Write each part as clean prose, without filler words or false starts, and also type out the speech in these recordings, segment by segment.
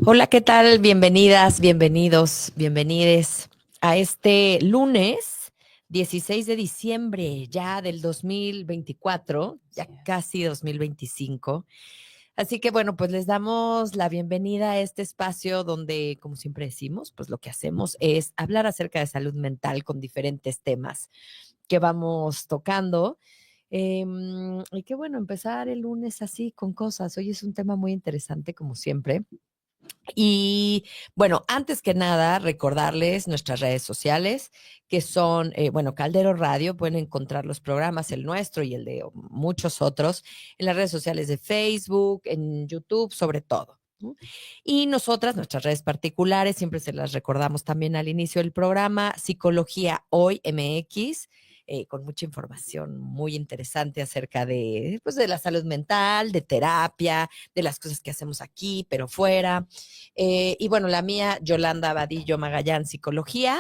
Hola, ¿qué tal? Bienvenidas, bienvenidos, bienvenides a este lunes 16 de diciembre ya del 2024, ya Así es. casi 2025. Así que bueno, pues les damos la bienvenida a este espacio donde, como siempre decimos, pues lo que hacemos es hablar acerca de salud mental con diferentes temas que vamos tocando. Y qué bueno, empezar el lunes así con cosas. Hoy es un tema muy interesante, como siempre. Y bueno, antes que nada, recordarles nuestras redes sociales, que son, bueno, Caldero Radio, pueden encontrar los programas, el nuestro y el de muchos otros, en las redes sociales de Facebook, en YouTube, sobre todo. ¿No? Y nosotras, nuestras redes particulares, siempre se las recordamos también al inicio del programa, Psicología Hoy MX, con mucha información muy interesante acerca de, pues, de la salud mental, de terapia, de las cosas que hacemos aquí, pero fuera. Y bueno, la mía, Yolanda Vadillo Magallán, Psicología.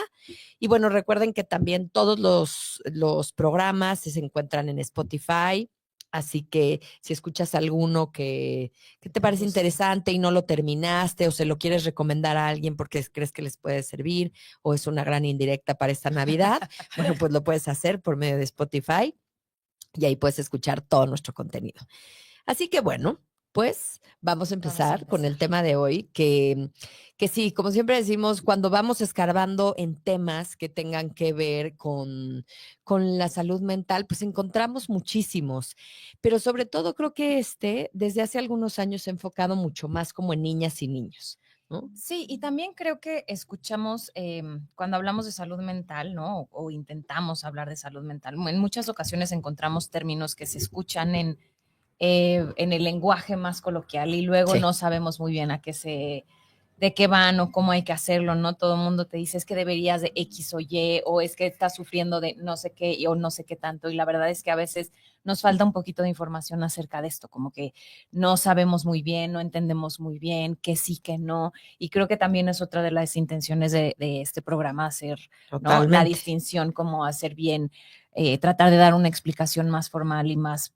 Y bueno, recuerden que también todos los programas se encuentran en Spotify. Así que si escuchas alguno que te Me parece gusta. interesante y no lo terminaste o se lo quieres recomendar a alguien porque crees que les puede servir o es una gran indirecta para esta Navidad, bueno, pues lo puedes hacer por medio de Spotify y ahí puedes escuchar todo nuestro contenido. Así que bueno, pues vamos a Vamos a empezar con empezar. el tema de hoy, que sí, como siempre decimos, cuando vamos escarbando en temas que tengan que ver con la salud mental, pues encontramos muchísimos, pero sobre todo creo que desde hace algunos años se ha enfocado mucho más como en niñas y niños, ¿no? Sí, y también creo que escuchamos cuando hablamos de salud mental, ¿no? O intentamos hablar de salud mental. En muchas ocasiones encontramos términos que se escuchan en el lenguaje más coloquial y luego Sí. no sabemos muy bien de qué van o cómo hay que hacerlo, ¿no? Todo el mundo te dice es que deberías de X o Y o es que estás sufriendo de no sé qué o no sé qué tanto y la verdad es que a veces nos falta un poquito de información acerca de esto, como que no sabemos muy bien, no entendemos muy bien, qué sí, qué no y creo que también es otra de las intenciones de este programa hacer, ¿no? La Totalmente. distinción, como hacer bien, tratar de dar una explicación más formal y más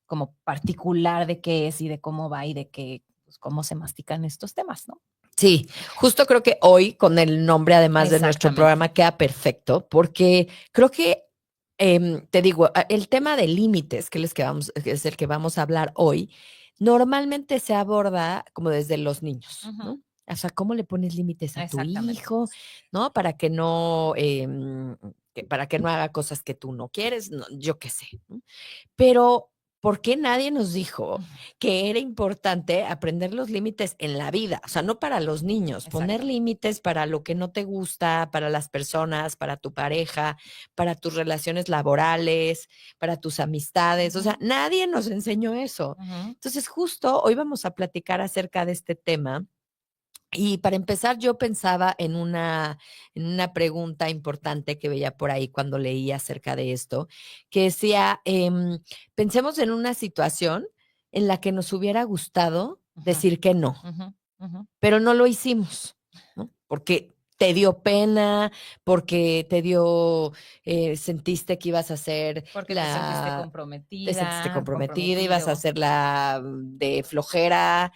como particular de qué es y de cómo va y de qué, pues, cómo se mastican estos temas, ¿no? Sí, justo creo que hoy con el nombre, además de nuestro Exactamente. programa, queda perfecto, porque creo que, te digo, el tema de límites, que es el que vamos a hablar hoy, normalmente se aborda como desde los niños, Ujú. ¿no? O sea, ¿cómo le pones límites a tu Exactamente. hijo, no? Para que no haga cosas que tú no quieres, no, yo qué sé, ¿no? Pero, ¿por qué nadie nos dijo que era importante aprender los límites en la vida? O sea, no para los niños, poner Exacto. límites para lo que no te gusta, para las personas, para tu pareja, para tus relaciones laborales, para tus amistades. O sea, Ujú, nadie nos enseñó eso. ujú. Entonces, justo hoy vamos a platicar acerca de este tema y para empezar, yo pensaba en una pregunta importante que veía por ahí cuando leí acerca de esto, que decía, pensemos en una situación en la que nos hubiera gustado Ujú, decir que no, ujú, ujú. pero no lo hicimos, ¿no? Porque te dio pena, porque sentiste que ibas a ser Porque te sentiste comprometida, ibas a comprometido. ser la de flojera, Ajá,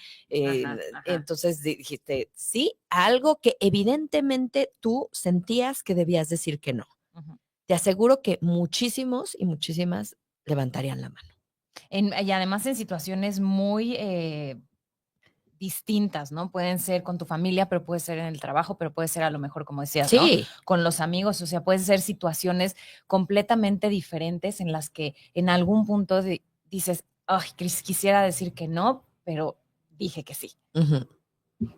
ajá. entonces dijiste sí a algo que evidentemente tú sentías que debías decir que no. Ujú. Te aseguro que muchísimos y muchísimas levantarían la mano. Y además en situaciones muy distintas, ¿no? Pueden ser con tu familia, pero puede ser en el trabajo, pero puede ser a lo mejor, como decías, ¿no? Sí, Con los amigos, o sea, pueden ser situaciones completamente diferentes en las que en algún punto dices, ay, quisiera decir que no, pero dije que sí. ujú.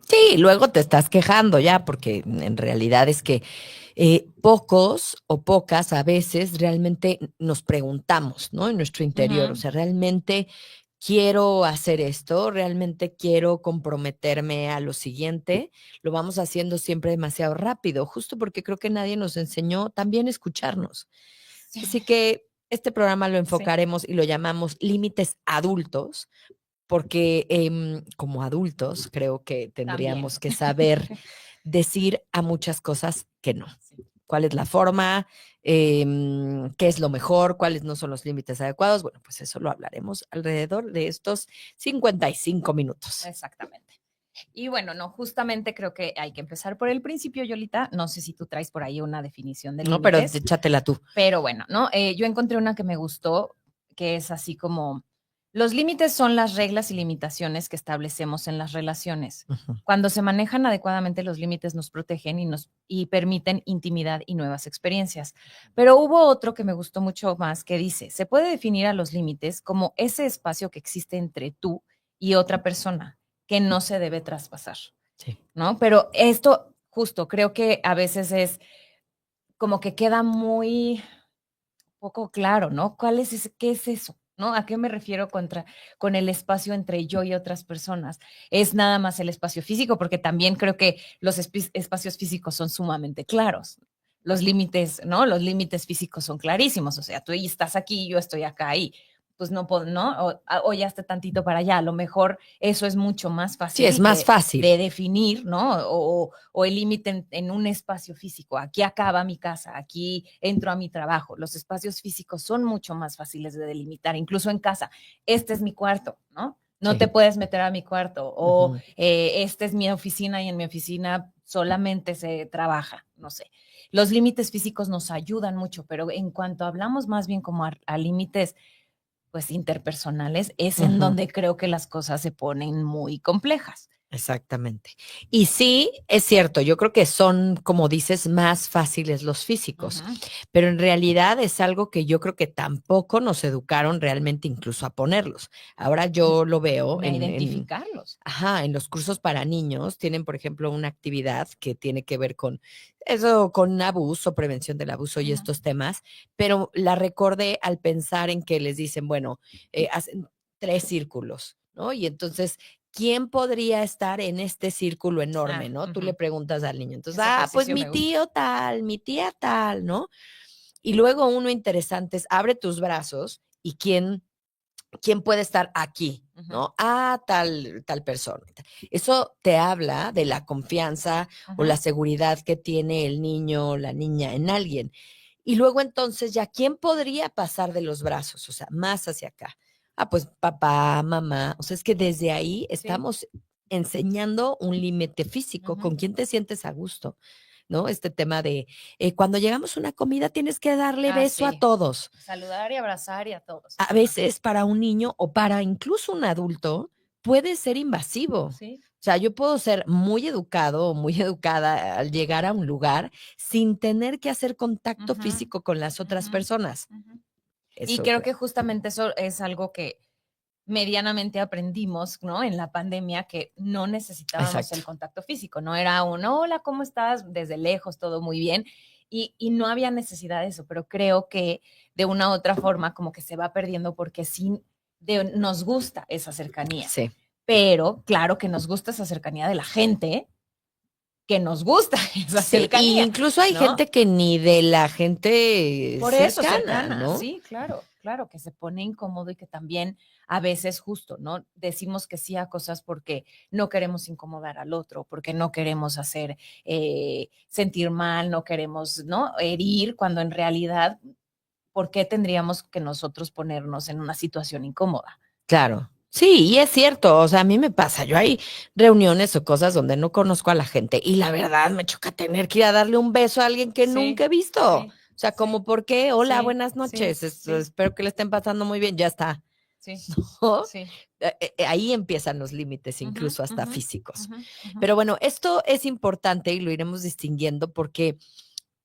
Sí, luego te estás quejando ya, porque en realidad es que pocos o pocas a veces realmente nos preguntamos, ¿no? En nuestro interior, o Ujú. sea, realmente quiero hacer esto, realmente quiero comprometerme a lo siguiente, lo vamos haciendo siempre demasiado rápido, justo porque creo que nadie nos enseñó también a escucharnos. Sí, Así que este programa lo sí, enfocaremos y lo llamamos límites adultos, porque, como adultos creo que también. tendríamos que saber decir a muchas cosas que no. Sí. cuál es la forma, qué es lo mejor, cuáles no son los límites adecuados. Bueno, pues eso lo hablaremos alrededor de estos 55 minutos. Exactamente. Y bueno, no, justamente creo que hay que empezar por el principio, Yolita. No sé si tú traes por ahí una definición de No, pero límites, échatela tú. pero bueno, ¿no? Yo encontré una que me gustó, que es así como, los límites son las reglas y limitaciones que establecemos en las relaciones. Ujú. Cuando se manejan adecuadamente, los límites nos protegen y permiten intimidad y nuevas experiencias. Pero hubo otro que me gustó mucho más que dice, se puede definir a los límites como ese espacio que existe entre tú y otra persona que no se debe traspasar, Sí. ¿no? Pero esto justo creo que a veces es como que queda muy poco claro, ¿no? ¿Qué es eso? ¿No? ¿A qué me refiero con el espacio entre yo y otras personas? ¿Es nada más el espacio físico? Porque también creo que los espacios físicos son sumamente claros. Los límites, ¿no? Los límites físicos son clarísimos. O sea, tú estás aquí, yo estoy acá y pues no puedo, ¿no? O ya esté tantito para allá. A lo mejor eso es mucho más Sí, es fácil más de fácil. definir, ¿no? O el límite en un espacio físico. Aquí acaba mi casa, aquí entro a mi trabajo. Los espacios físicos son mucho más fáciles de delimitar, incluso en casa. Este es mi cuarto, ¿no? No Sí. te puedes meter a mi cuarto. O Ujú. esta es mi oficina y en mi oficina solamente se trabaja, no sé. Los límites físicos nos ayudan mucho, pero en cuanto hablamos más bien como a límites pues interpersonales, es en Ujú. donde creo que las cosas se ponen muy complejas. Exactamente. Y sí, es cierto, yo creo que son, como dices, más fáciles los físicos, Ujú. pero en realidad es algo que yo creo que tampoco nos educaron realmente incluso a ponerlos. Ahora yo lo veo Ni a identificarlos. ajá, en los cursos para niños tienen, por ejemplo, una actividad que tiene que ver con eso, con abuso, prevención del abuso y Ujú. estos temas, pero la recordé al pensar en que les dicen, bueno, hacen 3 círculos, ¿no? Y entonces, ¿quién podría estar en este círculo enorme, Ah, no? Tú le ujú. preguntas al niño. Entonces, Ese pues ejercicio mi me gusta. tío tal, mi tía tal, ¿no? Y luego uno interesante es, abre tus brazos y quién puede estar aquí, Ujú, ¿no? Ah, tal persona. Eso te habla de la confianza o ujú. la seguridad que tiene el niño o la niña en alguien. Y luego entonces ya, ¿quién podría pasar de los brazos? O sea, más hacia acá. Ah, pues papá, mamá. O sea, es que desde ahí Sí. estamos enseñando un límite físico, Ujú. con quién te sientes a gusto, ¿no? Este tema de cuando llegamos a una comida tienes que darle Ah, beso a sí. todos. Saludar y abrazar y a todos. A Ajá. veces para un niño o para incluso un adulto puede ser invasivo. Sí. O sea, yo puedo ser muy educado o muy educada al llegar a un lugar sin tener que hacer contacto Ujú, físico con las otras ujú, personas. ujú. Y Eso creo que creo. justamente eso es algo que medianamente aprendimos, ¿no? En la pandemia que no necesitábamos el Exacto. contacto físico, no era un hola, ¿cómo estás? Desde lejos, todo muy bien. Y no había necesidad de eso, pero creo que de una u otra forma como que se va perdiendo porque sí nos gusta esa cercanía, Sí. pero claro que nos gusta esa cercanía de la gente que nos gusta esa Sí, y cercanía, incluso hay ¿no? gente que ni de la gente Por eso, cercana, cercana, ¿no? sí, claro, claro, que se pone incómodo y que también a veces justo, ¿no? Decimos que sí a cosas porque no queremos incomodar al otro, porque no queremos hacer sentir mal, no queremos, ¿no? Herir, cuando en realidad, ¿por qué tendríamos que nosotros ponernos en una situación incómoda? Claro. Sí, y es cierto, o sea, a mí me pasa, yo hay reuniones o cosas donde no conozco a la gente y la verdad me choca tener que ir a darle un beso a alguien que nunca Sí, he visto. O sí, sea, sí, como, ¿por qué? Hola, sí, buenas sí, noches, sí, espero que le estén pasando muy bien, ya está, sí, ¿no? sí. Ahí empiezan los límites, Ujú, incluso hasta ujú, físicos. ujú, ujú. Pero bueno, esto es importante y lo iremos distinguiendo porque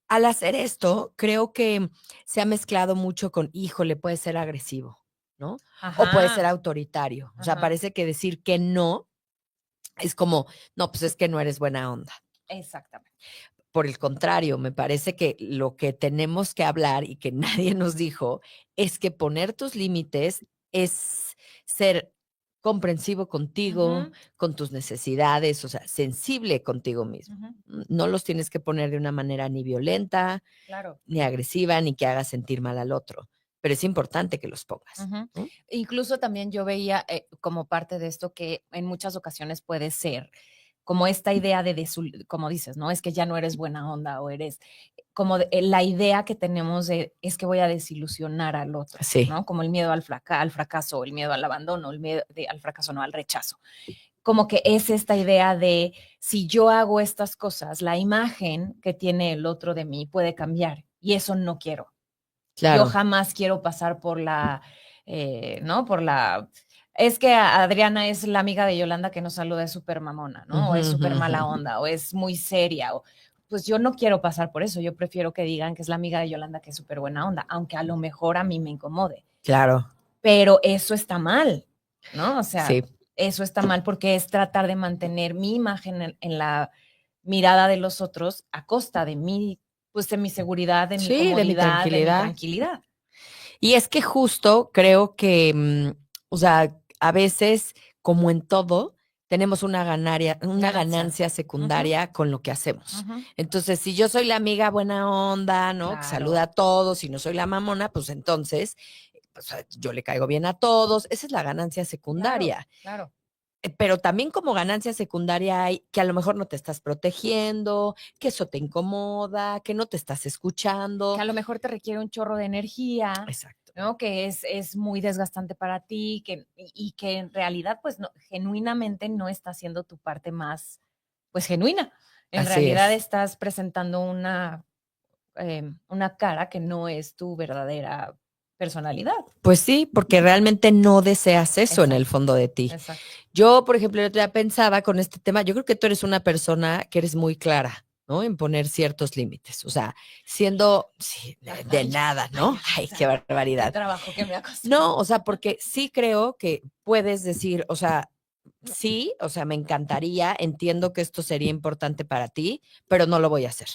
al hacer esto, creo que se ha mezclado mucho con, híjole, puede ser agresivo, ¿no? O puede ser Ajá, autoritario. O sea, ajá, parece que decir que no es como, no, pues es que no eres buena onda. exactamente. Por el contrario, me parece que lo que tenemos que hablar y que nadie nos dijo es que poner tus límites es ser comprensivo contigo, Ujú, con tus necesidades, o sea, sensible contigo mismo. ujú, No los tienes que poner de una manera ni violenta, claro. ni agresiva, ni que haga sentir mal al otro, pero es importante que los pongas, Ujú. ¿no? Incluso también yo veía como parte de esto que en muchas ocasiones puede ser como esta idea como dices, ¿no? Es que ya no eres buena onda o eres como la idea que tenemos de es que voy a desilusionar al otro, Sí, ¿no? Como el miedo al fracaso, el miedo al abandono, el miedo al fracaso, no, al rechazo. Como que es esta idea de si yo hago estas cosas, la imagen que tiene el otro de mí puede cambiar y eso no quiero. Yo claro. jamás quiero pasar ¿no? Es que Adriana es la amiga de Yolanda que nos saluda, es súper mamona, ¿no? O es súper mala onda, o es muy seria, pues yo no quiero pasar por eso. Yo prefiero que digan que es la amiga de Yolanda que es súper buena onda, aunque a lo mejor a mí me incomode. Claro, Pero eso está mal, ¿no? O sea, sí. eso está mal porque es tratar de mantener mi imagen en la mirada de los otros a costa de mi, pues de mi seguridad, de mi Sí, de mi comodidad, de mi tranquilidad. tranquilidad. Y es que justo creo que, o sea, a veces, como en todo, tenemos una Ganancia. ganancia Ujú, secundaria con lo que hacemos. ujú. Entonces, si yo soy la amiga buena onda, ¿no? Que saluda a Claro, todos, y no soy la mamona, pues entonces, pues, yo le caigo bien a todos. Esa es la ganancia claro, secundaria. claro. Pero también como ganancia secundaria hay que a lo mejor no te estás protegiendo, que eso te incomoda, que no te estás Que escuchando. a lo mejor te requiere un chorro de energía, Exacto. ¿no? Que es muy desgastante para ti, y que en realidad, pues, no, genuinamente no está siendo tu parte más, pues, genuina. En Así realidad es. estás presentando una cara que no es tu verdadera personalidad. Pues sí, porque realmente no deseas eso en el Exacto, fondo de ti. exacto. Yo, por ejemplo, el otro día pensaba con este tema, yo creo que tú eres una persona que eres muy clara, ¿no? En poner ciertos límites, o sea, siendo sí, de Ay, nada, ay, ¿no? Ay, qué Yolanda, qué barbaridad. trabajo que me ha costado. No, o sea, porque sí creo que puedes decir, o sea, sí, o sea, me encantaría, entiendo que esto sería importante para ti, pero no lo voy a hacer,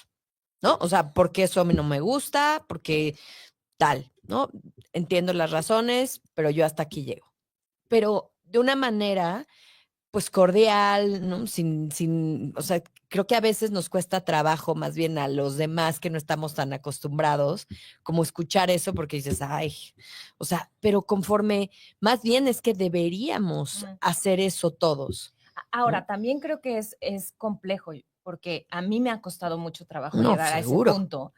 ¿no? O sea, porque eso a mí no me gusta, porque tal, ¿no? Entiendo las razones, pero yo hasta aquí llego. Pero de una manera, pues cordial, ¿no? O sea, creo que a veces nos cuesta trabajo más bien a los demás que no estamos tan acostumbrados, como escuchar eso porque dices, ay, o sea, pero conforme, más bien es que deberíamos Mm. hacer eso todos, Ahora, ¿no? también creo que es complejo, porque a mí me ha costado mucho trabajo No, llegar a ese seguro. punto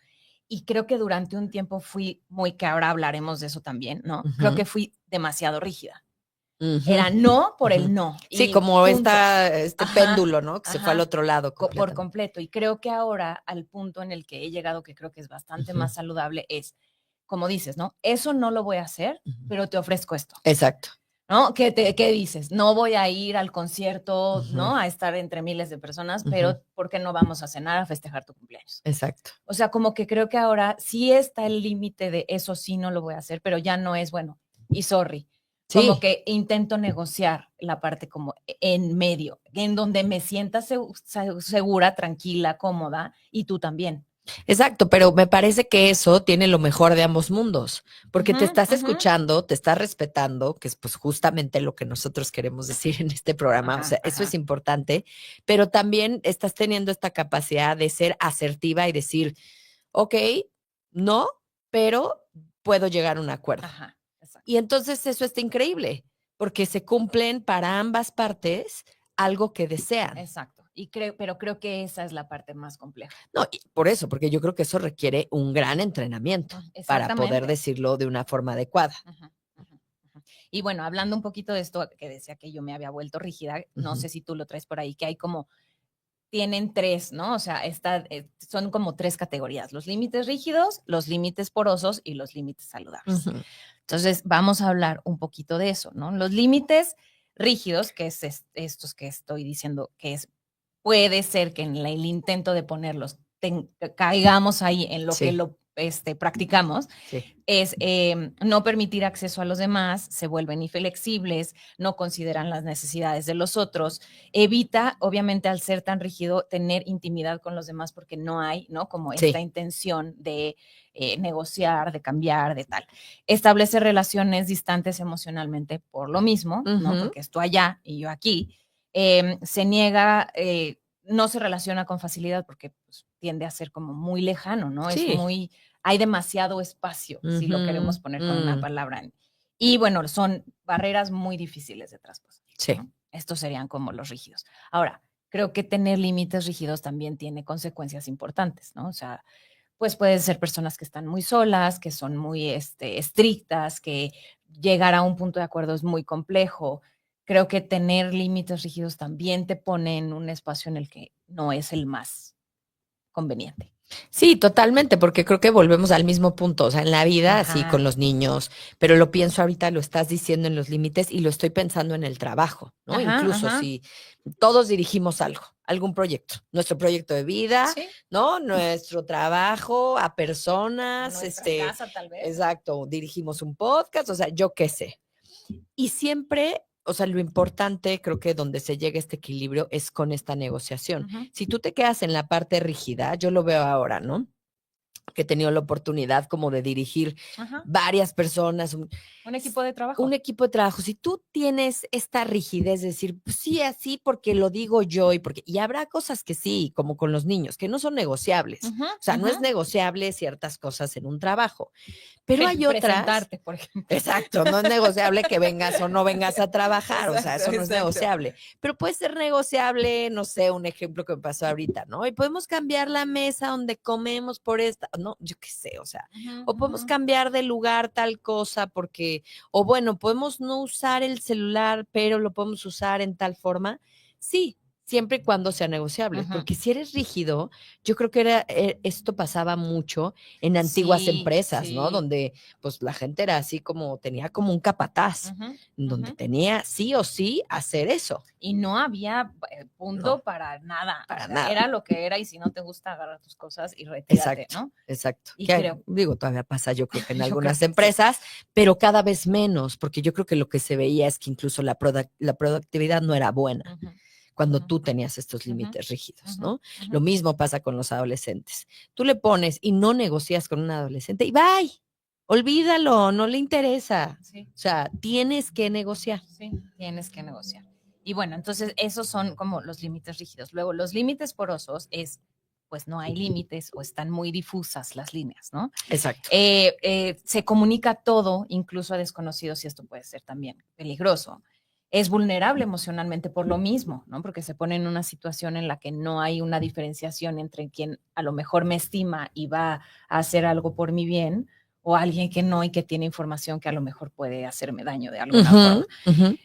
y creo que durante un tiempo fui muy, que ahora hablaremos de eso también, ¿no? Creo Ujú, que fui demasiado rígida. ujú, Era no por ujú. el no Sí, y como punto. este Ajá, péndulo, ¿no? Que se fue al ajá, otro lado por completamente. completo. Y creo que ahora al punto en el que he llegado, que creo que es bastante Ujú, más saludable, es, como dices, ¿no? Eso no lo voy a hacer, ujú. pero te ofrezco esto. Exacto. ¿No? ¿Qué dices? No voy a ir al concierto, Ujú, ¿no? A estar entre miles de personas, ujú. pero ¿por qué no vamos a cenar a festejar tu cumpleaños? Exacto. O sea, como que creo que ahora sí está el límite de eso sí no lo voy a hacer, pero ya no es bueno y sorry. Como Sí, que intento negociar la parte como en medio, en donde me sienta segura, tranquila, cómoda y tú también. exacto, pero me parece que eso tiene lo mejor de ambos mundos, porque te Ujú, estás ujú. escuchando, te estás respetando, que es pues justamente lo que nosotros queremos decir en este programa, o Ajá, sea, eso es ajá. importante, pero también estás teniendo esta capacidad de ser asertiva y decir, ok, no, pero puedo llegar a un acuerdo. Ajá, Y exacto. entonces eso está increíble, porque se cumplen para ambas partes algo que desean. Exacto. Pero creo que esa es la parte más compleja. No, y por eso, porque yo creo que eso requiere un gran entrenamiento para poder Exactamente. decirlo de una forma adecuada. Ujú, ujú, ujú. Y bueno, hablando un poquito de esto que decía que yo me había vuelto rígida, no Ujú, sé si tú lo traes por ahí, que hay como, tienen tres, ¿no? O sea, son como tres categorías: los límites rígidos, los límites porosos y los límites saludables. ujú. Entonces, vamos a hablar un poquito de eso, ¿no? Los límites rígidos, que es estos que estoy diciendo, que es, puede ser que en el intento de ponerlos caigamos ahí en lo que Sí, practicamos, sí. es no permitir acceso a los demás, se vuelven inflexibles, no consideran las necesidades de los otros, evita, obviamente, al ser tan rígido, tener intimidad con los demás porque no hay, ¿no? Como esta Sí. intención de negociar, de cambiar, de tal. Establece relaciones distantes emocionalmente por lo mismo, ¿no? Ujú. Porque es tú allá y yo aquí. Se niega, no se relaciona con facilidad porque pues, tiende a ser como muy lejano, ¿no? Es Sí. muy, hay demasiado espacio, si lo Ujú. queremos poner con una Mm. palabra. Y bueno, son barreras muy difíciles de traspasar, Sí. ¿no? Estos serían como los rígidos. Ahora, creo que tener límites rígidos también tiene consecuencias importantes, ¿no? O sea, pues pueden ser personas que están muy solas, que son muy estrictas, que llegar a un punto de acuerdo es muy complejo. Creo que tener límites rígidos también te pone en un espacio en el que no es el más conveniente. Sí, totalmente, porque creo que volvemos al mismo punto, o sea, en la vida, así con Ajá, los niños, pero lo pienso ahorita, lo estás diciendo en los límites y lo estoy pensando en el trabajo, ¿no? ajá, Incluso ajá. si todos dirigimos algo, algún proyecto, nuestro proyecto de vida, Sí, ¿no? Nuestro trabajo a o personas, nuestra casa tal vez. exacto, dirigimos un podcast, o sea, yo qué sé. Y siempre, o sea, lo importante, creo que donde se llega a este equilibrio es con esta negociación. Ujú, Si tú te quedas en la parte rígida, yo lo veo ahora, ¿no? Que he tenido la oportunidad como de dirigir ajá. varias personas, Un equipo de un trabajo. equipo de trabajo. Si tú tienes esta rigidez de decir, pues sí, así porque lo digo yo y habrá cosas que sí, como con los niños, que no son negociables. Ujú, O sea, no ujú. es negociable ciertas cosas en un trabajo, pero hay otras. Presentarte, por ejemplo. Exacto, no es negociable que vengas o no vengas a trabajar, o sea, Exacto, eso no es exacto. negociable, pero puede ser negociable, no sé, un ejemplo que me pasó ahorita, ¿no? Y podemos cambiar la mesa donde comemos por esta, no, yo qué sé, o sea, Ujú, o podemos ujú. cambiar de lugar tal cosa porque, o bueno, podemos no usar el celular, pero lo podemos usar en tal forma. Sí, siempre y cuando sea negociable, Ujú. porque si eres rígido, yo creo que esto pasaba mucho en antiguas Sí, empresas, ¿no? sí. Donde pues la gente era así como, tenía como un capataz, Ujú, donde ujú. tenía sí o sí hacer eso. Y no había No, punto para nada. O para sea, nada. era lo que era y si no te gusta, agarra tus cosas y retírate, Exacto, ¿no? exacto. Y Que creo, digo, todavía pasa, yo creo que en yo creo algunas que sí. empresas, pero cada vez menos, porque yo creo que lo que se veía es que incluso la productividad no era buena Ujú, cuando ujú, tú tenías estos ujú, límites rígidos, ujú, ¿no? ujú. Lo mismo pasa con los adolescentes. Tú le pones y no negocias con un adolescente y bye, olvídalo, no le interesa. Sí. O sea, tienes que negociar. Sí, tienes que negociar. Y bueno, entonces esos son como los límites rígidos. Luego, los límites porosos es, pues no hay límites o están muy difusas las líneas, ¿no? Exacto. Se comunica todo, incluso a desconocidos, y esto puede ser también peligroso. Es vulnerable emocionalmente por lo mismo, ¿no? Porque se pone en una situación en la que no hay una diferenciación entre quien a lo mejor me estima y va a hacer algo por mi bien o alguien que no y que tiene información que a lo mejor puede hacerme daño de alguna Ujú, forma. ujú.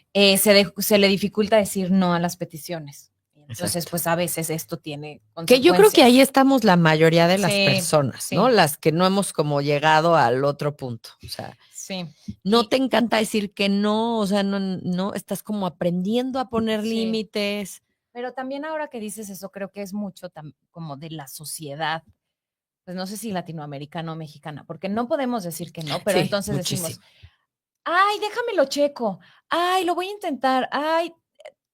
Se le dificulta decir no a las peticiones. Entonces, Exacto. pues a veces esto tiene Que yo creo que ahí consecuencias. estamos la mayoría de las Sí, personas, ¿no? sí, Las que no hemos como llegado al otro punto. O sea, sí. no Y te encanta decir que no, o sea, no, no, estás como aprendiendo a poner sí, límites. pero también ahora que dices eso, creo que es mucho como de la sociedad, pues no sé si latinoamericana o mexicana, porque no podemos decir que no, pero Sí, entonces decimos, muchísimo. ay, déjame lo checo, ay, lo voy a intentar, ay,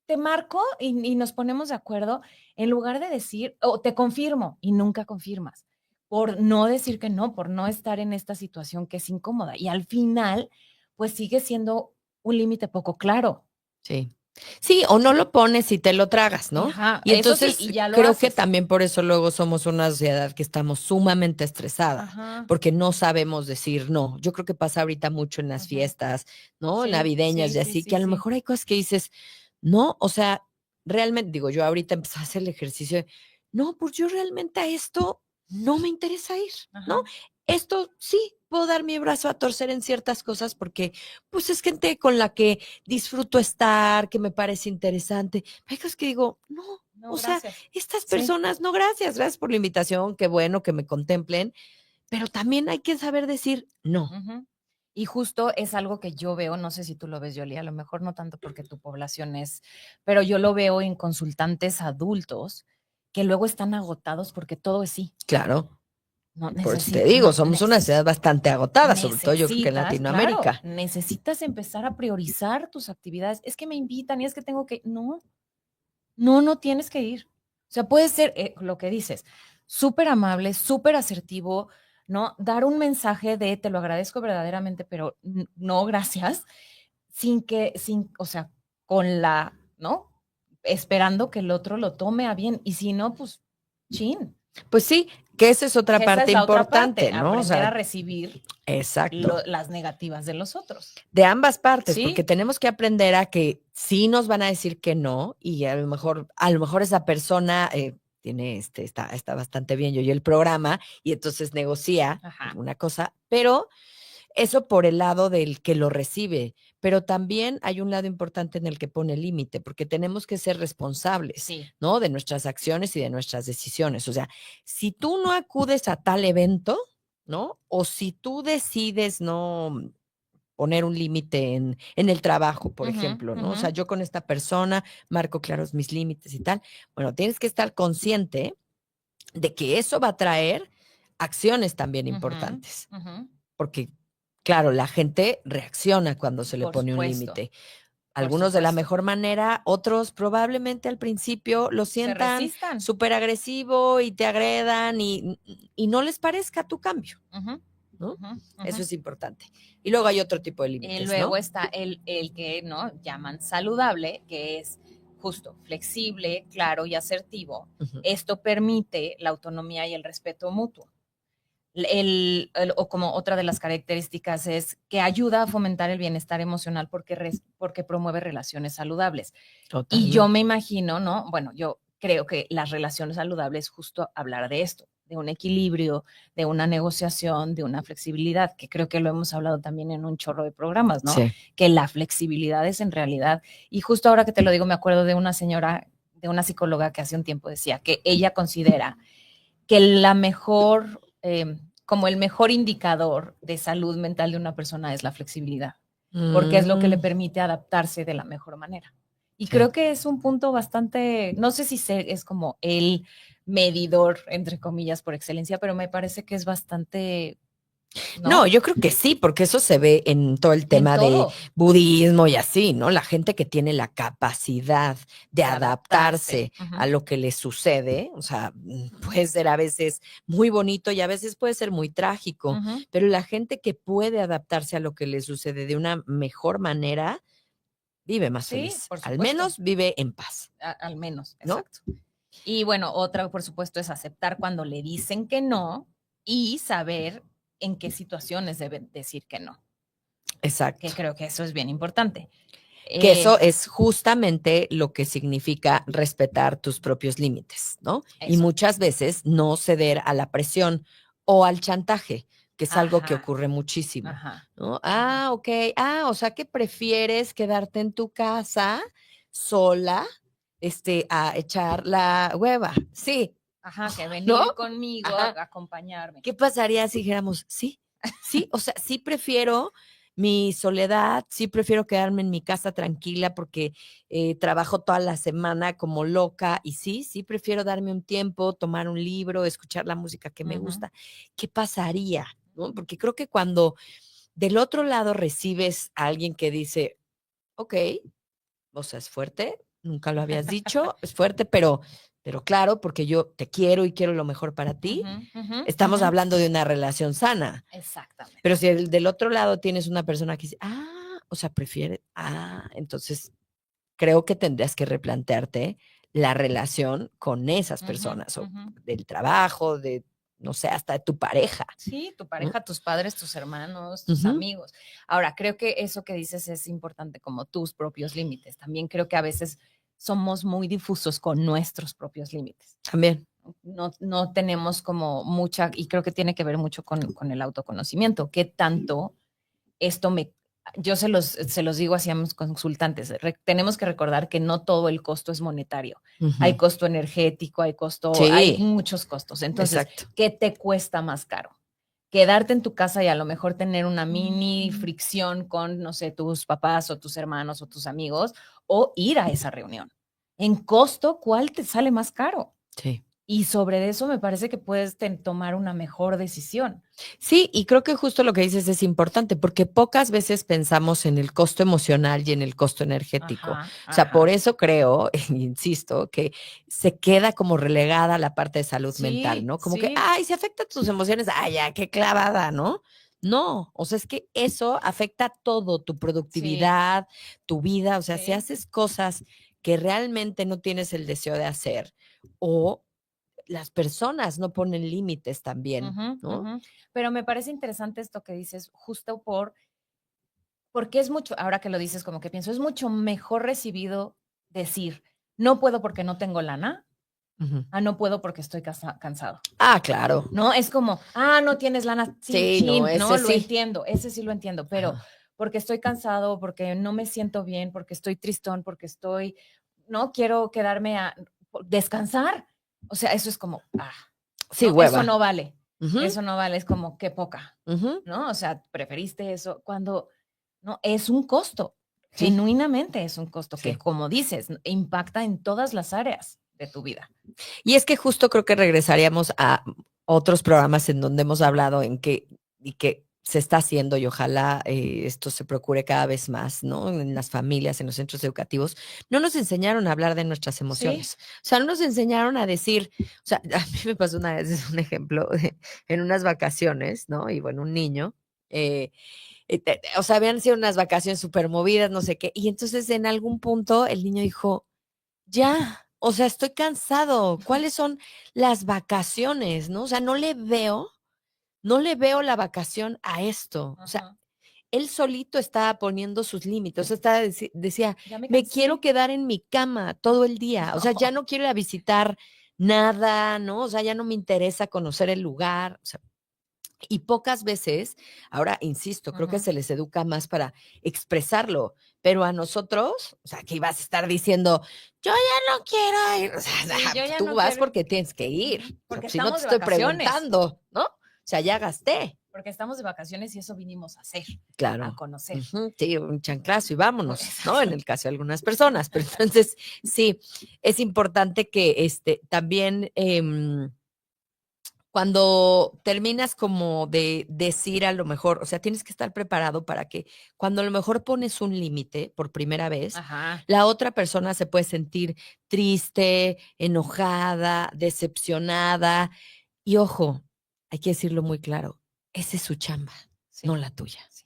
te marco y nos ponemos de acuerdo en lugar de decir, o te confirmo y nunca confirmas, por no decir que no, por no estar en esta situación que es incómoda. Y al final, pues sigue siendo un límite poco claro. Sí. Sí, o no lo pones y te lo tragas, ¿no? Ajá, Y eso sí, entonces y ya lo creo que haces. también por eso luego somos una sociedad que estamos sumamente estresada, Ajá, porque no sabemos decir no. Yo creo que pasa ahorita mucho en las ujú. fiestas, ¿no? Sí, Navideñas sí, y sí, así, que sí, a lo sí. mejor hay cosas que dices, no, o sea, realmente, digo, yo ahorita empecé a hacer el ejercicio de, no, pues yo realmente a esto no me interesa ir, ¿no? Ajá. Esto sí, puedo dar mi brazo a torcer en ciertas cosas porque, pues es gente con la que disfruto estar, que me parece interesante. Hay cosas que digo, no, No, o sea, gracias. estas Sí. personas, no, gracias, gracias por la invitación, qué bueno que me contemplen, pero también hay que saber decir no. Ujú. Y justo es algo que yo veo, no sé si tú lo ves, Yoli, a lo mejor no tanto porque tu población es, pero yo lo veo en consultantes adultos que luego están agotados porque todo es sí. Claro, No por eso te digo, no somos una ciudad bastante agotada, sobre todo yo creo que en necesitas, claro, Latinoamérica. necesitas empezar a priorizar tus actividades. Es que me invitan y es que tengo que, no, no, no tienes que ir. O sea, puede ser lo que dices, súper amable, súper asertivo, ¿no? Dar un mensaje de te lo agradezco verdaderamente, pero no, gracias, o sea, con la, ¿no? Esperando que el otro lo tome a bien. Y si no, pues, chin. Pues sí, Que esa es otra Que esa parte es la otra parte, importante, ¿no? O aprender a sea, recibir exacto. las negativas de los otros. De ambas partes, porque Sí, tenemos que aprender a que sí nos van a decir que no, y a lo mejor esa persona tiene, está bastante bien, yo oye el programa, y entonces negocia ajá, alguna cosa, pero eso por el lado del que lo recibe, pero también hay un lado importante en el que pone límite, porque tenemos que ser responsables, sí, ¿no? De nuestras acciones y de nuestras decisiones. O sea, si tú no acudes a tal evento, ¿no? O si tú decides no poner un límite en el trabajo, por ujú, ejemplo, ¿no? O ujú, sea, yo con esta persona marco claros mis límites y tal. Bueno, tienes que estar consciente de que eso va a traer acciones también ujú, importantes, ujú, porque, claro, la gente reacciona cuando se le por pone un supuesto, límite. por Algunos de la supuesto. mejor manera, otros probablemente al principio lo Se sientan resistan. súper agresivo y te agredan y no les parezca tu cambio, Ujú, ¿no? ujú, ujú. Eso es importante. Y luego hay otro tipo de límites, Luego ¿no? está el que no llaman saludable, que es justo, flexible, claro y asertivo. Ujú. Esto permite la autonomía y el respeto mutuo. O como otra de las características es que ayuda a fomentar el bienestar emocional porque promueve relaciones saludables. Y yo Totalmente. me imagino, ¿no? Bueno, yo creo que las relaciones saludables justo hablar de esto, de un equilibrio, de una negociación, de una flexibilidad, que creo que lo hemos hablado también en un chorro de programas, ¿no? Sí. Que la flexibilidad es en realidad, y justo ahora que te lo digo, me acuerdo de una señora, de una psicóloga que hace un tiempo decía que ella considera que la mejor, como el mejor indicador de salud mental de una persona es la flexibilidad, porque es lo que le Mm, permite adaptarse de la mejor manera. Y sí. creo que es un punto bastante, no sé si es como el medidor, entre comillas, por excelencia, pero me parece que es bastante, No, ¿no? yo creo que sí, porque eso se ve en todo el En tema de todo, budismo y así, ¿no? La gente que tiene la capacidad de de adaptarse. adaptarse a lo que le sucede, o sea, puede ser a veces muy bonito y a veces puede ser muy trágico, Ujú, pero la gente que puede adaptarse a lo que le sucede de una mejor manera, vive más sí, feliz, por al supuesto, menos vive en paz, al menos, ¿no? exacto. Y bueno, otra, por supuesto, es aceptar cuando le dicen que no y saber en qué situaciones deben decir que no, que Exacto. creo que eso es bien importante. Que Eh, eso es justamente lo que significa respetar tus propios límites, ¿no? Y eso. muchas veces no ceder a la presión o al chantaje, que es algo que Ajá, ocurre muchísimo, ajá, ¿no? ajá, Ah, okey. Ah, o sea, que prefieres quedarte en tu casa sola, a echar la hueva. Sí, ajá, que ¿no? venir conmigo a Ajá. acompañarme. ¿Qué pasaría si dijéramos, sí, sí, o sea, sí prefiero mi soledad, sí prefiero quedarme en mi casa tranquila porque trabajo toda la semana como loca y sí, sí prefiero darme un tiempo, tomar un libro, escuchar la música que me Ujú, gusta? ¿Qué pasaría? ¿No? Porque creo que cuando del otro lado recibes a alguien que dice, ok, o sea, es fuerte, nunca lo habías dicho, es fuerte, pero claro, porque yo te quiero y quiero lo mejor para ti. ujú, ujú, Estamos ujú. hablando de una relación sana. Pero Exactamente. si del otro lado tienes una persona que dice, o sea, prefiere, entonces creo que tendrías que replantearte la relación con esas Ujú, personas o ujú. del trabajo, de, no sé, hasta de tu pareja, Sí, tu ¿no? pareja, tus padres, tus hermanos, tus Ujú, amigos. Ahora, creo que eso que dices es importante como tus propios límites. También creo que a veces somos muy difusos con nuestros propios límites. también. No tenemos como mucha, y creo que tiene que ver mucho con el autoconocimiento. ¿Qué tanto esto me... Yo se los digo así a mis consultantes, tenemos que recordar que no todo el costo es monetario. Hay Ujú. costo energético, hay Sí, muchos costos. Entonces, exacto. ¿qué te cuesta más caro? Quedarte en tu casa y a lo mejor tener una mini fricción con, no sé, tus papás o tus hermanos o tus amigos, o ir a esa reunión. En costo, ¿cuál te sale más caro? Sí. Y sobre eso me parece que puedes tomar una mejor decisión. Sí, y creo que justo lo que dices es importante, porque pocas veces pensamos en el costo emocional y en el costo energético. O Ajá, sea, por ajá. eso creo, insisto, que se queda como relegada la parte de salud mental, Sí, ¿no? Como que, sí, ay, si afecta tus emociones, ay, ya, qué clavada, ¿no? No, o sea, es que eso afecta todo, tu sí, productividad, tu vida, o sea, si sí. haces cosas que realmente no tienes el deseo de hacer o las personas no ponen límites también, Ujú, ¿no? ujú. Pero me parece interesante esto que dices, justo porque es mucho, ahora que lo dices, como que pienso, es mucho mejor recibido decir, no puedo porque no tengo lana, Ujú. a no puedo porque estoy cansado. Ah, claro. ¿No? Es como, no tienes lana, sí, Sí, no, chin, ¿no? ese Lo sí. entiendo, ese sí lo entiendo, pero Ajá. porque estoy cansado, porque no me siento bien, porque estoy tristón, porque no quiero quedarme a descansar. O sea, eso es como, Sí, no, eso hueva. no vale, Ujú, eso no vale, es como, qué poca, ujú. ¿no? O sea, preferiste eso cuando, no, es un costo, Sí, genuinamente es un costo que, sí. como dices, impacta en todas las áreas de tu vida. Y es que justo creo que regresaríamos a otros programas en donde hemos hablado y que se está haciendo y ojalá esto se procure cada vez más, ¿no? En las familias, en los centros educativos. No nos enseñaron a hablar de nuestras Sí. emociones. O sea, no nos enseñaron a decir, o sea, a mí me pasó una vez, es un ejemplo, en unas vacaciones, ¿no? Y bueno, un niño, o sea, habían sido unas vacaciones súper movidas, no sé qué. Y entonces en algún punto el niño dijo, ya, o sea, estoy cansado. ¿Cuáles son las vacaciones, no? O sea, no le veo la vacación a esto. O sea, Ajá. él solito estaba poniendo sus límites. O sea, decía, Ya me me quiero cansé. quedar en mi cama todo el día. O sea, ya no quiero ir a visitar nada, ¿no? O sea, ya no me interesa conocer el lugar. O sea, y pocas veces, ahora insisto, creo que Ujú. se les educa más para expresarlo, pero a nosotros, o sea, que ibas a estar diciendo, yo ya no quiero ir, o sea, Sí, yo ya tú no vas quiero. porque tienes que ir, Ujú. o sea, Porque pues, si no te estamos de estoy vacaciones. preguntando, ¿no? O sea, ya gasté, Porque estamos de vacaciones y eso vinimos a hacer, a claro. conocer. Ujú, sí, un chanclazo y vámonos, ¿no? En Exacto. el caso de algunas personas, pero entonces sí, es importante que también cuando terminas como de decir a lo mejor, o sea, tienes que estar preparado para que cuando a lo mejor pones un límite por primera vez, Ajá. la otra persona se puede sentir triste, enojada, decepcionada. Y ojo, hay que decirlo muy claro, esa es su chamba, Sí, no la tuya, sí.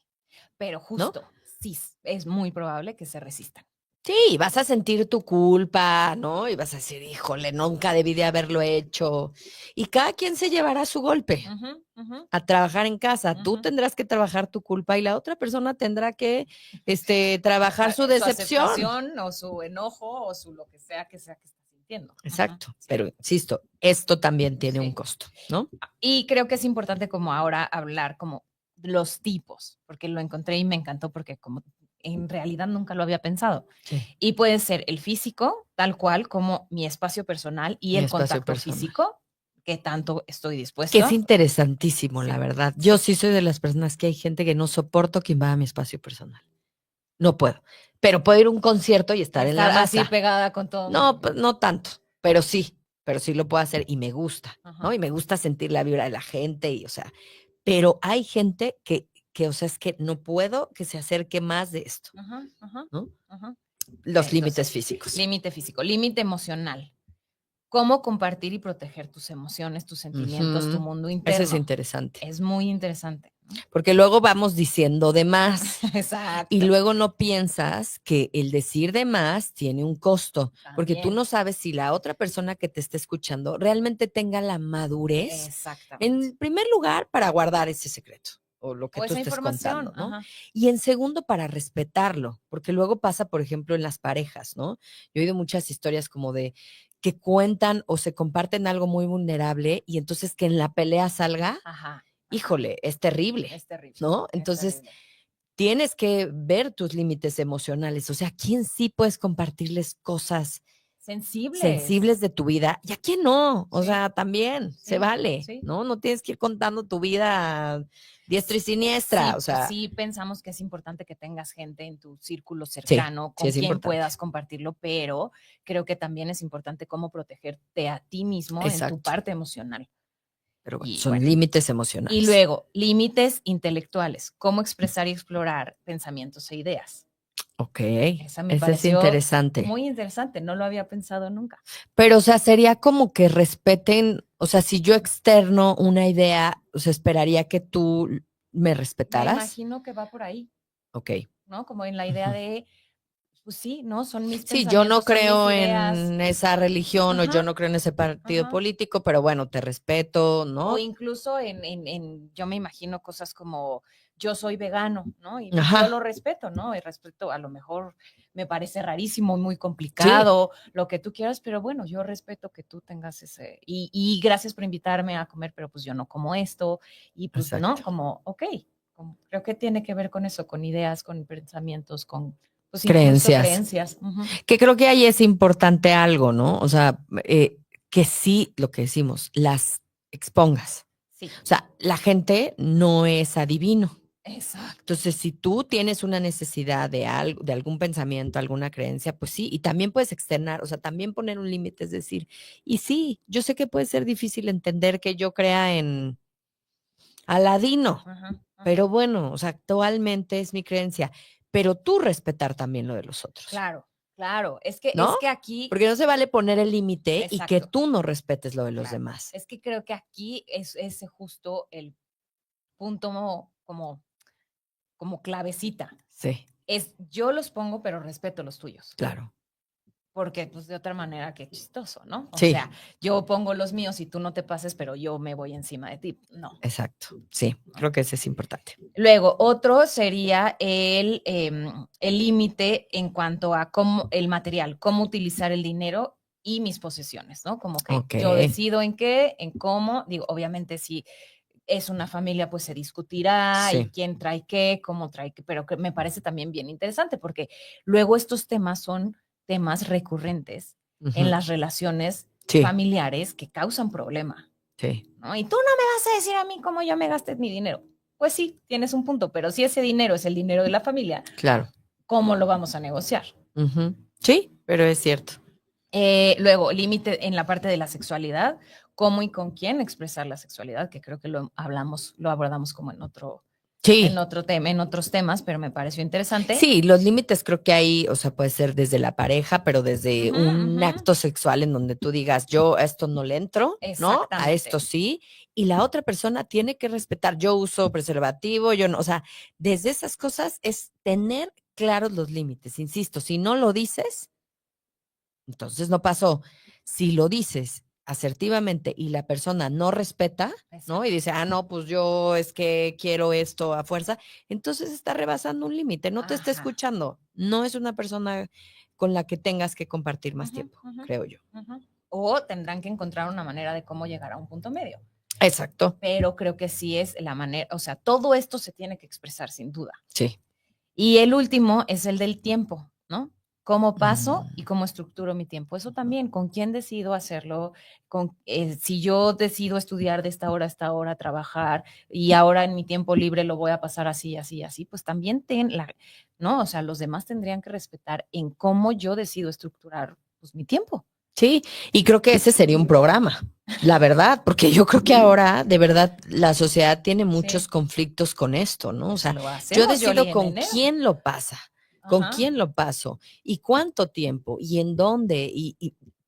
Pero ¿no? justo, sí, es muy probable que se resistan. Sí, vas a sentir tu culpa, ¿no? Y vas a decir, híjole, nunca debí de haberlo hecho. Y cada quien se llevará su golpe. Ujú, ujú, A trabajar en casa. Tú ujú. tendrás que trabajar tu culpa y la otra persona tendrá que trabajar su Su decepción. aceptación o su enojo o su lo que sea que está sintiendo. Ujú. Exacto. Sí, Pero insisto, esto también tiene un sí. costo, ¿no? Y creo que es importante como ahora hablar como los tipos, porque lo encontré y me encantó porque como en realidad nunca lo había pensado. Sí. Y puede ser el físico, tal cual como mi espacio personal y Mi el espacio contacto personal. físico, que tanto estoy Que es dispuesto. interesantísimo, la Sí, verdad. Yo sí. sí soy de las personas que hay gente que no soporto que invada mi espacio personal. No puedo. Pero puedo ir a un concierto y estar en la Estar así masa. pegada con todo el No, mundo. pues no tanto, pero sí lo puedo hacer y me gusta, ¿no? Ajá, Y me gusta sentir la vibra de la gente y, o sea, pero hay gente o sea, es que no puedo que se acerque más de esto, ajá, ajá, ¿no? ajá. Los límites Entonces, físicos. límite físico, límite emocional. Cómo compartir y proteger tus emociones, tus sentimientos, tu Ujú. mundo Eso es interno. interesante, Es muy interesante, ¿no? porque luego vamos diciendo de más y Exacto. luego no piensas que el decir de más tiene un costo, porque tú También. no sabes si la otra persona que te está escuchando realmente tenga la madurez, Exactamente. en primer lugar, para guardar ese secreto o lo que O tú esa estés información, contando, ¿no? ajá. Y en segundo, para respetarlo, porque luego pasa, por ejemplo, en las parejas, ¿no? Yo he oído muchas historias como de que cuentan o se comparten algo muy vulnerable y entonces que en la pelea salga, Ajá, ajá. híjole, es terrible, Es terrible, ¿no? es Entonces, terrible. tienes que ver tus límites emocionales, o sea, ¿a quién sí puedes compartirles cosas Sensibles. sensibles de tu vida y a quién no? O Sí, sea, también se sí, vale, sí. ¿no? No tienes que ir contando tu vida diestra y siniestra, o Sí, sea, sí pensamos que es importante que tengas gente en tu círculo sí, cercano sí con es quien importante, puedas compartirlo, pero creo que también es importante cómo protegerte a ti mismo en tu exacto, parte emocional. pero bueno, Y son bueno, límites y emocionales. luego, límites intelectuales, cómo expresar y explorar pensamientos e ideas. Ok, Esa me ese es pareció interesante. muy interesante, no lo había pensado nunca. Pero, o sea, sería como que respeten, o sea, si yo externo una idea, o sea, esperaría que tú me Me respetaras. imagino que va por ahí, Ok. ¿no? Como en la idea Ujú. de pues sí, ¿no? Son mis Sí, yo no pensamientos, son mis creo ideas. en esa religión o yo Ajá, no creo en ese partido ajá. político, pero bueno, te respeto, O ¿no? incluso yo me imagino cosas como yo soy vegano, ¿no? Y pues yo lo Ajá, respeto, ¿no? Y respeto, a lo mejor me parece rarísimo, muy sí, complicado, lo que tú quieras, pero bueno, yo respeto que tú tengas ese, y gracias por invitarme a comer, pero pues yo no como esto, y pues no, exacto. como, ok, creo que tiene que ver con eso, con ideas, con pensamientos, con, pues incluso Creencias. creencias. Ujú. Que creo que ahí es importante algo, ¿no? O sea, que sí, lo que decimos, las expongas. Sí, O sea, la gente no es adivino. exacto. Entonces, si tú tienes una necesidad de algo, de algún pensamiento, alguna creencia, pues sí, y también puedes externar, o sea, también poner un límite, es decir, y sí, yo sé que puede ser difícil entender que yo crea en Aladino, Ajá, ajá. pero bueno, o sea, actualmente es mi creencia, pero tú respetar también lo de los otros, Claro, claro. ¿no? Es que aquí, Porque no se vale poner el límite y que exacto. tú no respetes lo de los Claro, demás. es que creo que aquí es ese justo el punto como clavecita. Sí, Es yo los pongo, pero respeto los tuyos. claro. Porque, pues, de otra manera, qué chistoso, ¿no? O Sí, sea, yo pongo los míos y tú no te pases, pero yo me voy encima de ti. No, exacto. Sí, ¿no? creo que eso es importante. Luego, otro sería el límite en cuanto a cómo el material, cómo utilizar el dinero y mis posesiones, ¿no? Como que Ok. yo decido en qué, en cómo, digo, obviamente si es una familia, pues se discutirá y Sí. quién trae qué, cómo trae qué, pero que me parece también bien interesante porque luego estos temas son temas recurrentes en Ujú. las relaciones Sí, familiares que causan problema, sí, ¿no? Y tú no me vas a decir a mí cómo yo me gasté mi dinero. Pues sí, tienes un punto, pero si ese dinero es el dinero de la familia, claro. ¿cómo lo vamos a negociar? Ujú. Sí, pero es cierto. Luego, límite en la parte de la sexualidad, cómo y con quién expresar la sexualidad, que creo que lo abordamos como Sí, en otros temas, pero me pareció interesante. sí, los límites creo que hay, o sea, puede ser desde la pareja, pero desde Ujú, un ujú. acto sexual en donde tú digas, yo a esto no le entro, ¿no? A esto Exactamente. sí, y la otra persona tiene que respetar, yo uso preservativo, yo no, o sea, desde esas cosas es tener claros los límites, insisto, si no lo dices, entonces no pasó. Si lo dices asertivamente y la persona no respeta, ¿no? Y Exacto. dice, ah, no, pues yo es que quiero esto a fuerza, entonces está rebasando un límite, no te está Ajá. escuchando, no es una persona con la que tengas que compartir más Ujú, tiempo, ujú, creo yo. ujú. O tendrán que encontrar una manera de cómo llegar a un punto medio. Exacto, Pero creo que sí es la manera, o sea, todo esto se tiene que expresar sin duda. sí. Y el último es el del tiempo, ¿no? Cómo paso y Mm, cómo estructuro mi tiempo. Eso también, con quién decido hacerlo, si yo decido estudiar de esta hora a esta hora, trabajar y ahora en mi tiempo libre lo voy a pasar así, así, así, pues también ¿no? O sea, los demás tendrían que respetar en cómo yo decido estructurar pues, mi tiempo. sí, y creo que ese sería un programa, la verdad, porque yo creo que ahora, de verdad, la sociedad tiene muchos Sí, conflictos con esto, ¿no? O pues sea, lo yo hacemos, decido Yoli, en con enero. quién lo pasa, con Ajá, quién lo paso y cuánto tiempo y en dónde,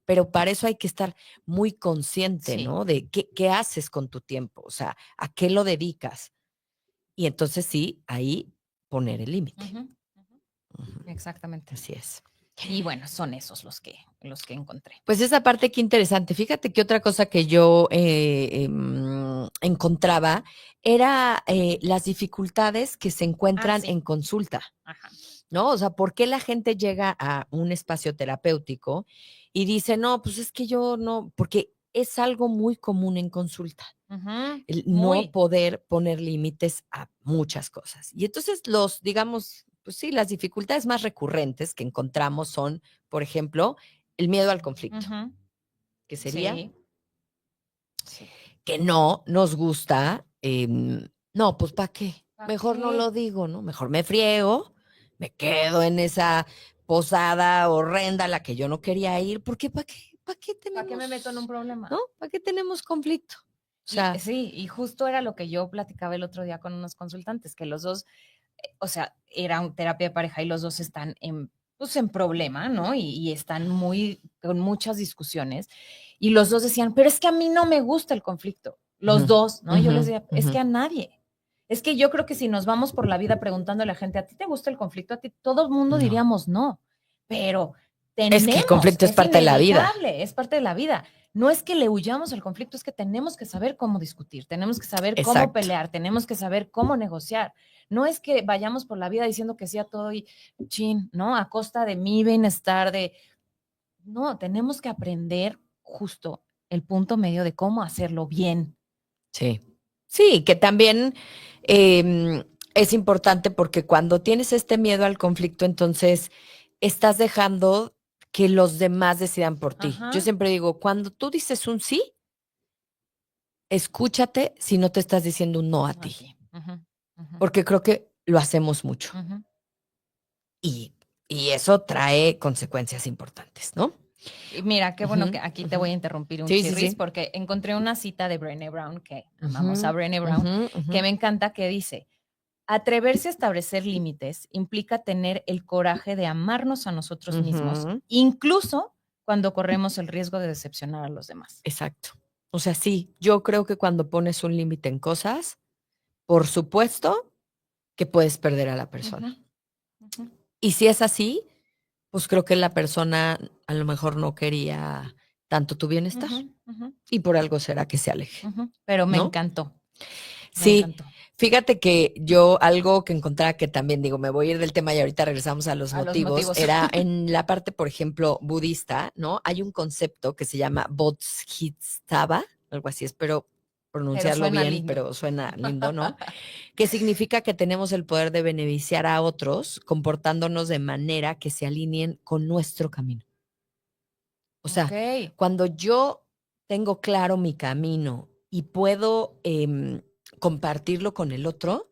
pero para eso hay que estar muy consciente, sí. ¿no? De qué haces con tu tiempo, o sea, a qué lo dedicas. Y entonces sí, ahí poner el límite. Ujú, ujú, Ujú, exactamente. así es. Y bueno, son esos los que encontré. Pues esa parte qué interesante. Fíjate que otra cosa que yo encontraba era las dificultades que se Ah, encuentran sí. en consulta, Ajá. ¿no? O sea, ¿por qué la gente llega a un espacio terapéutico y dice, no, pues es que yo no, porque es algo muy común en consulta, Ujú, el no muy. poder poner límites a muchas cosas. Y entonces digamos, pues sí, las dificultades más recurrentes que encontramos son, por ejemplo, el miedo al conflicto, Ujú, que sería sí, sí. que no nos gusta, no, pues ¿para qué? ¿Para Mejor no qué? lo digo, ¿no? Mejor me friego, me quedo en esa posada horrenda a la que yo no quería ir, porque ¿para qué ¿Para qué me meto en un tenemos, problema? no? ¿Para qué tenemos conflicto? O Y sea, sí, y justo era lo que yo platicaba el otro día con unos consultantes, que los dos, o sea, era un terapia de pareja y los dos están pues en problema, ¿no? Y están con muchas discusiones. Y los dos decían, pero es que a mí no me gusta el conflicto. ujú, Los dos, ¿no? Y yo ujú, les decía, es ujú, que a nadie. Es que yo creo que si nos vamos por la vida preguntándole a la gente, ¿a ti te gusta el conflicto? A ti, todo el mundo no, diríamos no. pero Es que el conflicto es parte de la vida. inevitable, es parte de la vida. No es que le huyamos al conflicto, es que tenemos que saber cómo discutir, tenemos que saber cómo Exacto. pelear, tenemos que saber cómo negociar. No es que vayamos por la vida diciendo que sí a todo y chin, ¿no? A costa de mi bienestar, de... No, tenemos que aprender justo el punto medio de cómo hacerlo bien. Sí. Sí, que también es importante porque cuando tienes este miedo al conflicto, entonces estás dejando que los demás decidan por ti. Ajá. Yo siempre digo, cuando tú dices un sí, escúchate si no te estás diciendo un no a ti, Aquí. Ujú, ujú, porque creo que lo hacemos mucho ujú. y, y eso trae consecuencias importantes, ¿no? Y mira, qué bueno que Ujú, aquí te voy a ujú. interrumpir un Sí, sí, chirris sí. porque encontré una cita de Brené Brown, que amamos a Ujú, Brené Brown, ujú, ujú. que me encanta, que dice, atreverse a establecer límites implica tener el coraje de amarnos a nosotros mismos, Ujú. incluso cuando corremos el riesgo de decepcionar a los demás. Exacto. O sea, sí, yo creo que cuando pones un límite en cosas, por supuesto que puedes perder a la Ujú, persona. ujú, Y si es así, pues creo que la persona a lo mejor no quería tanto tu bienestar ujú, ujú, y por algo será que se aleje, ujú. Pero me ¿no? encantó, me Sí, encantó. fíjate que yo algo que encontraba que también digo, me voy a ir del tema y ahorita regresamos a los A los motivos, motivos. era en la parte, por ejemplo, budista, ¿no? Hay un concepto que se llama Bodhisattva, algo así, espero Pero pronunciarlo suena bien, lindo. pero suena lindo, ¿no? Que significa que tenemos el poder de beneficiar a otros comportándonos de manera que se alineen con nuestro camino. O Ok. sea, cuando yo tengo claro mi camino y puedo compartirlo con el otro,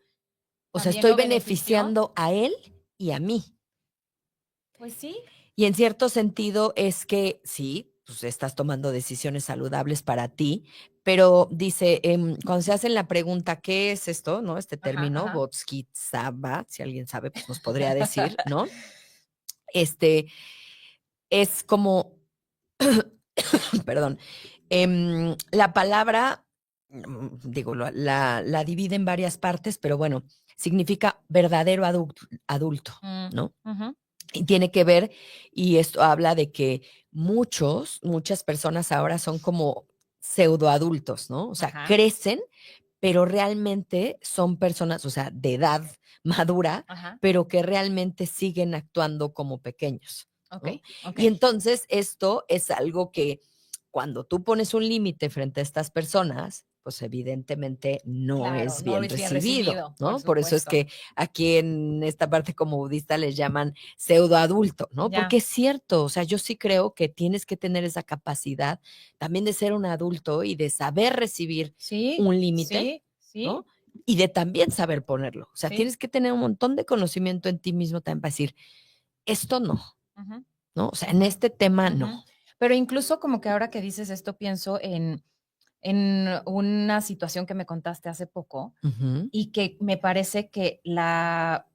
o sea, ¿También estoy lo benefició? beneficiando a él y a mí. Pues sí. Y en cierto sentido es que sí, pues estás tomando decisiones saludables para ti, pero dice, cuando se hacen la pregunta, ¿qué es esto? ¿No? Este Ajá, término, ajá. Botskitsaba, si alguien sabe, pues nos podría decir, ¿no? Este es como, perdón, la palabra, digo, la divide en varias partes, pero bueno, significa verdadero adulto, Mm, ¿no? ujú. Y tiene que ver, y esto habla de que muchas personas ahora son como pseudoadultos, ¿no? O sea, Ajá, crecen, pero realmente son personas, o sea, de edad madura, ajá. pero que realmente siguen actuando como pequeños, ¿no? Okey, Y okey. entonces esto es algo que cuando tú pones un límite frente a estas personas, pues evidentemente no Claro, es no lo bien es bien recibido, recibido, por ¿no? Por eso es supuesto. que aquí en esta parte como budista les llaman pseudoadulto, ¿no? Porque Ya. es cierto, o sea, yo sí creo que tienes que tener esa capacidad también de ser un adulto y de saber recibir Sí, un límite, sí, sí, ¿no? Y de también saber ponerlo. O sea, sí. tienes que tener un montón de conocimiento en ti mismo también para decir, esto no, Ujú, ¿no? O sea, en ujú, este tema no. ujú. Pero incluso como que ahora que dices esto, pienso en una situación que me contaste hace poco, Ujú, y que me parece que la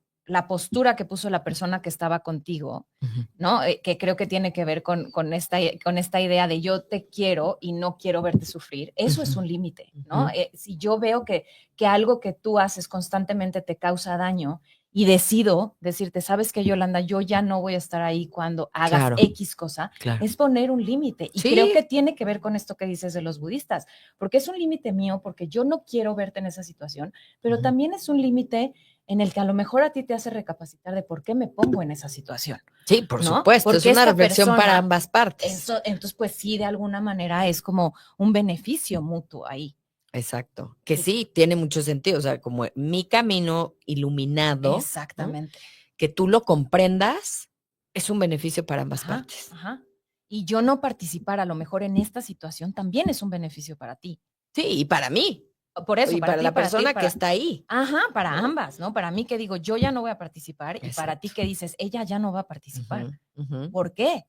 postura que puso la persona que estaba contigo, ujú, ¿no? Que creo que tiene que ver con esta idea de yo te quiero y no quiero verte sufrir. Eso ujú, es un límite, ¿no? ujú, Si yo veo que algo que tú haces constantemente te causa daño y decido decirte, sabes que Yolanda, yo ya no voy a estar ahí cuando hagas claro, X cosa, claro. es poner un límite. Y creo Sí, que tiene que ver con esto que dices de los budistas, porque es un límite mío, porque yo no quiero verte en esa situación, pero ujú. también es un límite en el que a lo mejor a ti te hace recapacitar de por qué me pongo en esa situación, Sí, por ¿no? supuesto, es Porque una esta reflexión para persona, ambas partes. eso, entonces pues sí, de alguna manera es como un beneficio mutuo ahí. Exacto. Que Que- sí, tiene mucho sentido, o sea, como mi camino iluminado, ¿no? Exactamente. Que tú lo comprendas es un beneficio para ambas Ajá, partes. ajá. Y yo no participar a lo mejor en esta situación también es un beneficio para ti. Sí, y para mí, Por eso, y para para ti, la para ti, persona que para... está ahí, Ajá, para ¿no? ambas, ¿no? Para mí que digo, yo ya no voy a participar y para ti Exacto. que dices, ella ya no va a participar. Ujú, ujú. ¿Por qué?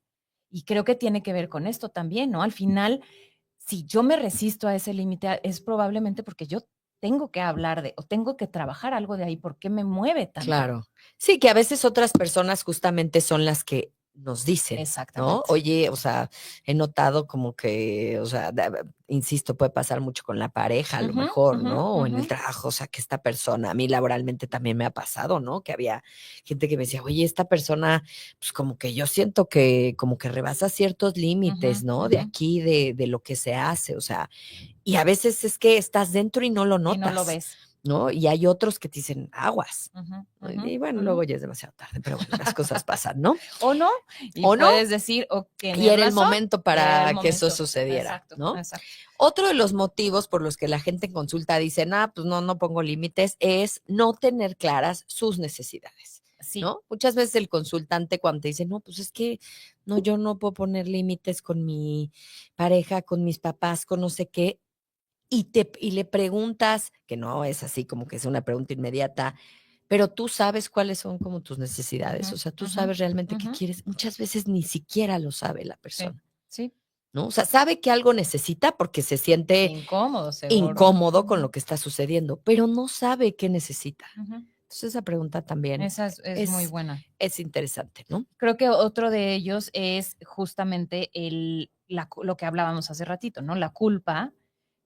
Y creo que tiene que ver con esto también, ¿no? Al final, si yo me resisto a ese límite, es probablemente porque yo tengo que hablar de o tengo que trabajar algo de ahí, ¿por qué me mueve tanto? Claro. Sí, que a veces otras personas justamente son las que nos dicen, ¿no? Exactamente. Oye, o sea, he notado como que, o sea, insisto, puede pasar mucho con la pareja, a lo mejor, ¿no? O en el trabajo, o sea, que esta persona, a mí laboralmente también me ha pasado, ¿no? Que había gente que me decía, oye, esta persona, pues como que yo siento que como que rebasa ciertos límites, ¿no? De aquí, de lo que se hace, o sea, y a veces es que estás dentro y no lo Y no lo notas, ves. ¿no? Y hay otros que te dicen aguas. Y bueno, luego Ujú. ya es demasiado tarde, pero bueno, las cosas pasan, ¿no? O no, y ¿O no? puedes decir, o Y tienes era el razón, momento era el para que eso momento. sucediera, Exacto, ¿no? exacto. Otro de los motivos por los que la gente en consulta dice, pues no pongo límites, es no tener claras sus necesidades, Sí. ¿no? Muchas veces el consultante cuando te dice, no, pues es que no, yo no puedo poner límites con mi pareja, con mis papás, con no sé qué, y le preguntas, que no es así como que es una pregunta inmediata, pero tú sabes cuáles son como tus necesidades, o sea, tú sabes realmente qué quieres. Muchas veces ni siquiera lo sabe la Sí, persona, sí. ¿no? O sea, sabe que algo necesita porque se siente Incómodo, seguro. incómodo con lo que está sucediendo, pero no sabe qué necesita. Entonces, esa pregunta también Esa es muy buena. es interesante, ¿no? Creo que otro de ellos es justamente lo que hablábamos hace ratito, ¿no? La culpa,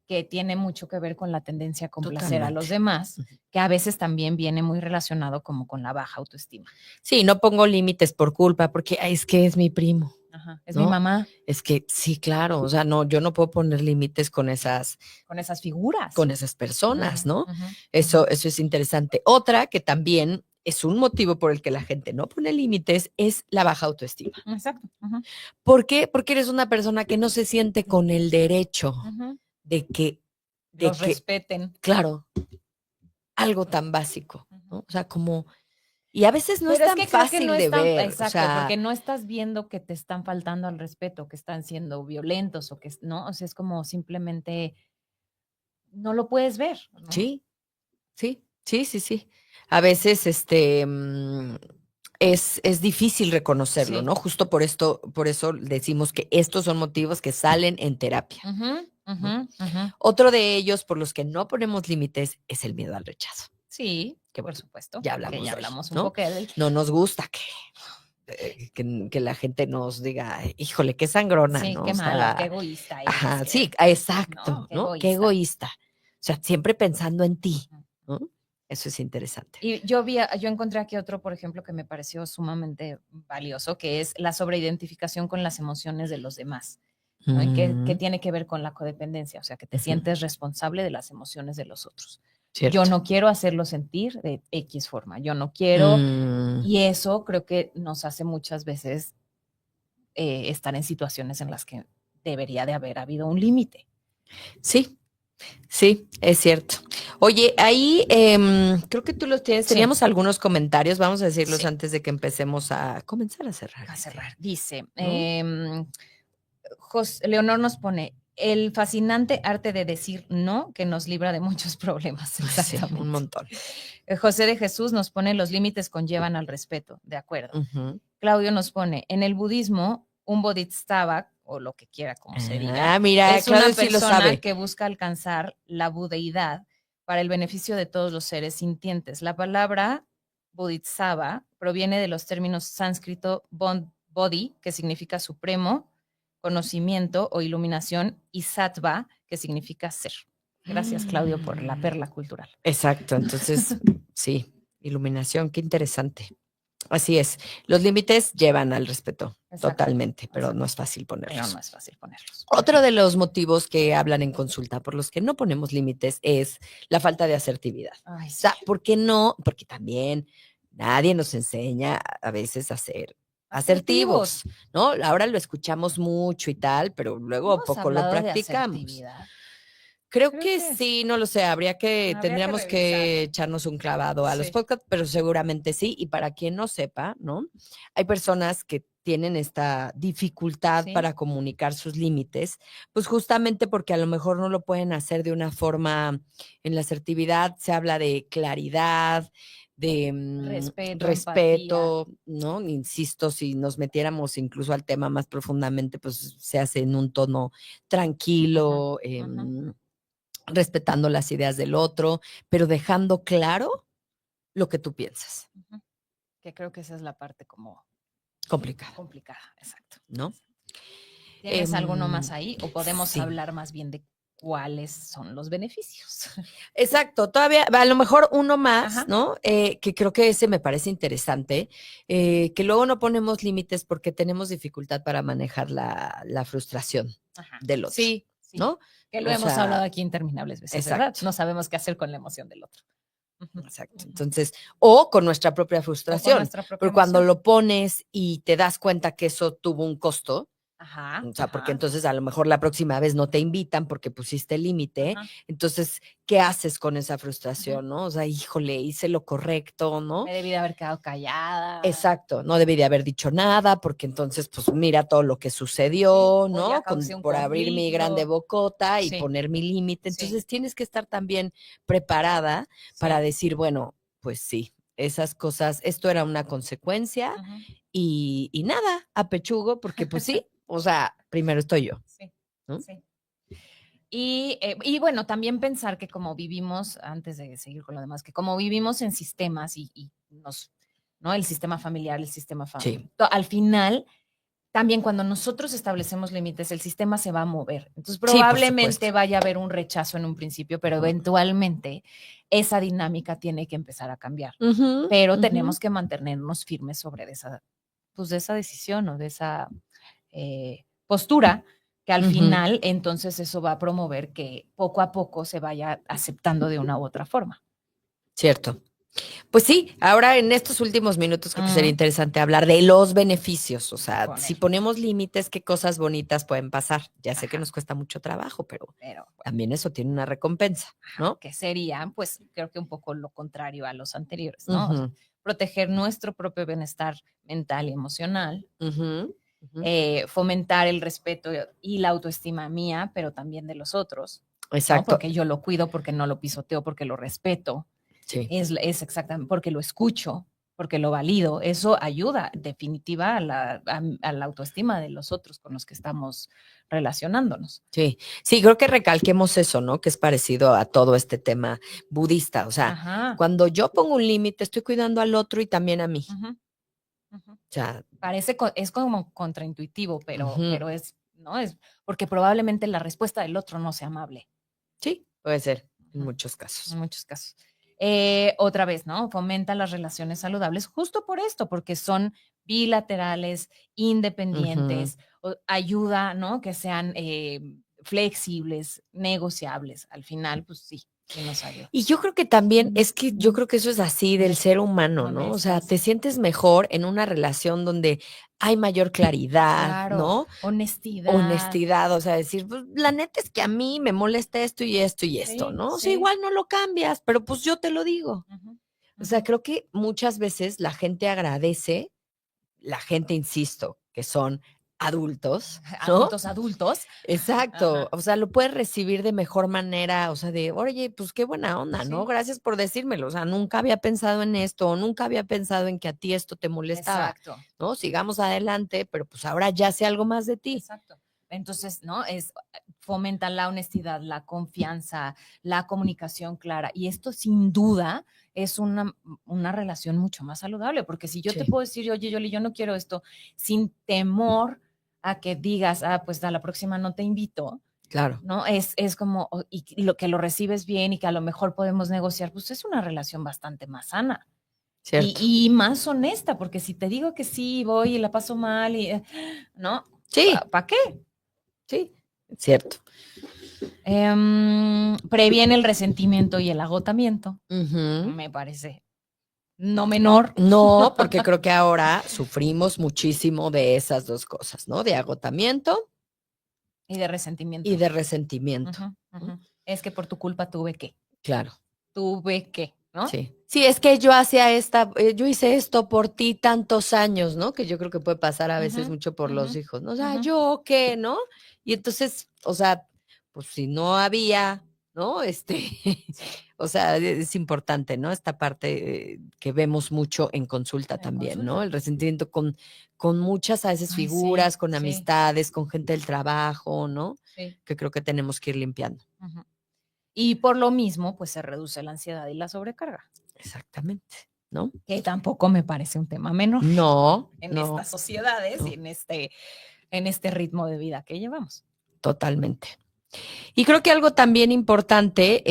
que tiene mucho que ver con la tendencia a complacer a los Totalmente. demás, que a veces también viene muy relacionado como con la baja autoestima. Sí, no pongo límites por culpa, porque es que es mi primo. Ajá, es mi ¿No? mamá. Es que sí, claro, o sea, no, yo no puedo poner límites con esas Figuras. con esas personas, ¿no? Ujú. Eso es interesante. Otra que también es un motivo por el que la gente no pone límites es la baja autoestima. Exacto. ¿Por qué? Porque eres una persona que no se siente con el derecho de que Los respeten. claro, algo tan básico, ¿no? O sea, como y a veces no es Pero es tan que creo que no fácil de es tan ver, o exacto, sea, porque no estás viendo que te están faltando al respeto, que están siendo violentos o que no, o sea, es como simplemente no lo puedes ver, ¿no? sí, sí. A veces, es difícil reconocerlo, Sí. ¿no? Justo por eso decimos que estos son motivos que salen en terapia, ¿no? Otro de ellos por los que no ponemos límites es el miedo al rechazo, Sí, que por bueno, supuesto, ya que hablamos ya de él, hablamos un ¿no? poco de él. No nos gusta que la gente nos diga: "Híjole, qué sangrona", Sí, ¿no? qué O mala, qué sea, egoísta eres, ajá, que sí, no, exacto, qué ¿no? Qué egoísta. egoísta. O sea, siempre pensando en ti, ¿no? Eso es interesante. Y yo encontré aquí otro, por ejemplo, que me pareció sumamente valioso, que es la sobreidentificación con las emociones de los demás, ¿no? Y que Mm, tiene que ver con la codependencia, o sea, que te ujú, sientes responsable de las emociones de los otros. Yo cierto. no quiero hacerlo sentir de X forma, yo no quiero, Mm, y eso creo que nos hace muchas veces estar en situaciones en las que debería de haber habido un límite. sí, sí, es cierto. Oye, ahí creo que tú los tienes. Sí, Teníamos algunos comentarios, vamos a decirlos sí, antes de que empecemos a comenzar a cerrar a este, cerrar. Dice, ¿no? Leonor nos pone, el fascinante arte de decir no que nos libra de muchos problemas, Sí, un exactamente. montón. José de Jesús nos pone, los límites conllevan al respeto, de acuerdo. Ujú. Claudio nos pone, en el budismo, un bodhisattva, o lo que quiera como se diga, Mira, es una Claudio sí lo persona sabe. que busca alcanzar la budeidad para el beneficio de todos los seres sintientes. La palabra bodhisattva proviene de los términos sánscrito bodhi, que significa supremo, conocimiento o iluminación, y sattva, que significa ser. Gracias, Claudio, por la perla cultural. Exacto, entonces, sí, iluminación, qué interesante. Así es. Los límites llevan al respeto, Exacto, totalmente, pero no exacto. es fácil Pero ponerlos. no es fácil ponerlos. Otro de los motivos que hablan en consulta por los que no ponemos límites es la falta de asertividad. Ay, O sí. sea, ¿por qué no? Porque también nadie nos enseña a veces a ser asertivos, ¿no? Ahora lo escuchamos mucho y tal, pero luego ¿Hemos poco lo hablado de practicamos. asertividad? Creo Creo que que sí, no lo sé, habría que tendríamos revisar. que echarnos un clavado a los Sí. podcasts, pero seguramente sí. Y para quien no sepa, ¿no? Hay personas que tienen esta dificultad Sí. para comunicar sus límites, pues justamente porque a lo mejor no lo pueden hacer de una forma, en la asertividad se habla de claridad, de Respeto, empatía. respeto, ¿no? Insisto, si nos metiéramos incluso al tema más profundamente, pues se hace en un tono Ujú, tranquilo, ujú, respetando las ideas del otro, pero dejando claro lo que tú piensas. ujú. Que creo que esa es la parte como complicada, complicada, exacto. ¿no? ¿Tienes alguno más ahí o podemos Sí. hablar más bien de cuáles son los beneficios? Exacto, todavía, a lo mejor uno más, Ajá, ¿no? Que creo que ese me parece interesante, que luego no ponemos límites porque tenemos dificultad para manejar la frustración ajá. del otro, Sí, sí. ¿no? Que lo O hemos hablado sea, aquí interminables veces, ¿verdad? exacto, No sabemos qué hacer con la emoción del otro. Ujú, exacto. ujú. Entonces, o con nuestra propia O con frustración, nuestra propia porque cuando emoción. lo pones y te das cuenta que eso tuvo un costo, Ajá, o sea, porque ajá, entonces a lo mejor la próxima vez no te invitan porque pusiste el límite. ajá, Entonces, ¿qué haces con esa ujú. frustración, no? O sea, híjole, hice lo correcto, ¿no? Me debí de haber quedado callada. Exacto, no debí de haber dicho nada porque entonces, pues mira todo lo que Sí, sucedió, o ya ¿no? causé un Por abrir mi grande conflicto. bocota y Sí, poner mi límite. sí, Entonces tienes que estar también preparada para sí. decir, bueno, pues sí, esas cosas, esto era una consecuencia Ujú. y nada, apechugo, porque pues sí, o sea, primero estoy yo, Sí, ¿no? sí. Y bueno, también pensar que como vivimos, antes de seguir con lo demás, que como vivimos en sistemas y nos, ¿no? El sistema familiar, el sistema Sí, al final, también cuando nosotros establecemos límites, el sistema se va a mover. Entonces, sí, por supuesto. probablemente vaya a haber un rechazo en un principio, pero eventualmente esa dinámica tiene que empezar a cambiar. Ujú, Pero ujú, tenemos que mantenernos firmes sobre esa, pues, de esa decisión o de esa postura, que al ujú. final entonces eso va a promover que poco a poco se vaya aceptando de una u otra forma. Cierto. Pues sí, ahora en estos últimos minutos creo que sería Mm, interesante hablar de los beneficios, o sea, con si él. ponemos límites, qué cosas bonitas pueden pasar. Ya sé que Ajá, nos cuesta mucho trabajo, pero pero bueno, también eso tiene una recompensa, ajá, ¿no? que sería, pues creo que un poco lo contrario a los anteriores, ¿no? O sea, Ujú, proteger nuestro propio bienestar mental y emocional, ujú, ujú. fomentar el respeto y la autoestima mía, pero también de los otros, ¿no? Exacto, Porque yo lo cuido, porque no lo pisoteo, porque lo respeto, sí, es exactamente porque lo escucho, porque lo valido. Eso ayuda definitiva a la autoestima de los otros con los que estamos relacionándonos. sí. Sí, creo que recalquemos eso, ¿no? Que es parecido a todo este tema budista, o sea, Ajá. cuando yo pongo un límite, estoy cuidando al otro y también a mí. Ujú, ujú. O sea, Parece, es como contraintuitivo, ujú, pero es, ¿no? Es porque probablemente la respuesta del otro no sea amable. sí, puede ser en Ujú. muchos En casos. muchos casos. Otra vez, ¿no? Fomenta las relaciones saludables justo por esto, porque son bilaterales, Ujú. independientes, ayuda, ¿no? Que sean flexibles, negociables. Al final, pues sí, sí nos ayuda. Y yo creo que también es que yo creo que eso es así del ser humano, ¿no? O sea, Honestas, te sientes mejor en una relación donde hay mayor claridad, claro, ¿no? honestidad. Honestidad, o sea, decir, pues, la neta es que a mí me molesta esto y esto, Sí, ¿no? O sea, sí. igual no lo cambias, pero pues yo te lo digo. Ujú, O sea, ujú. creo que muchas veces la gente agradece, la gente, insisto, que son adultos, ¿no? Adultos, adultos. Exacto, Ajá, o sea, lo puedes recibir de mejor manera, o sea, de, oye, pues qué buena onda, ¿no? sí, Gracias por decírmelo, o sea, nunca había pensado en esto, o nunca había pensado en que a ti esto te molestaba, exacto. ¿no? Sigamos adelante, pero pues ahora ya sé algo más de ti. Exacto. Entonces, ¿no? Es fomenta la honestidad, la confianza, la comunicación clara. Y esto sin duda es una relación mucho más saludable, porque si yo te Sí, puedo decir, oye, Yoli, yo no quiero esto, sin temor a que digas, ah, pues a la próxima no te invito, claro, ¿no? Es como, y lo que lo recibes bien y que a lo mejor podemos negociar, pues es una relación bastante más sana. cierto. Y más honesta, porque si te digo que sí, voy y la paso mal, y, ¿no? Sí, ¿Para qué? sí, cierto. Previene el resentimiento y el agotamiento, Ujú. me parece no menor. No, porque creo que ahora sufrimos muchísimo de esas dos cosas, ¿no? De agotamiento Y de y resentimiento. de resentimiento, Ujú, ¿no? ujú. Es que por tu culpa Claro. tuve que, ¿no? Sí. Sí, es que yo hacía yo hice esto por ti tantos años, ¿no? Que yo creo que puede pasar a veces Ujú, mucho por ujú, los hijos, ¿no? O sea, ujú. ¿yo qué, no? Y entonces, o sea, pues si no había, ¿no? Sí, O sea, es importante, ¿no? Esta parte que vemos mucho en consulta en también, ¿no? consulta. El resentimiento con muchas a veces Ay, sí, figuras, con sí, amistades, con gente del trabajo, ¿no? sí. Que creo que tenemos que ir limpiando. Ujú. Y por lo mismo, pues se reduce la ansiedad y la sobrecarga. Exactamente. ¿no? Que tampoco me parece un tema menor No, en no, estas sociedades no, y en este ritmo de vida que llevamos. totalmente. Y creo que algo también importante,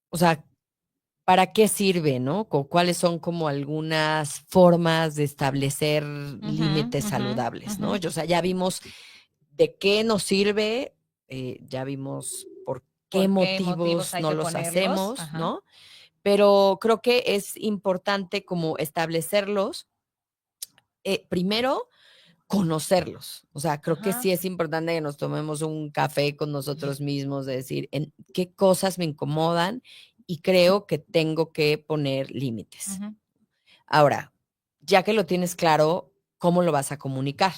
o sea, ¿para qué sirve, no? ¿Cuáles son como algunas formas de establecer Ujú, límites ujú, saludables, ujú. no? O sea, ya vimos de qué nos sirve, ya vimos por qué ¿Por qué motivos motivos hay no que los ponerlos? hacemos, Ajá. ¿no? Pero creo que es importante como establecerlos, primero conocerlos. O sea, creo que Ajá. sí es importante que nos tomemos un café con nosotros mismos, de decir, en qué cosas me incomodan y creo que tengo que poner límites. Ujú. Ahora, ya que lo tienes claro, ¿cómo lo vas a comunicar?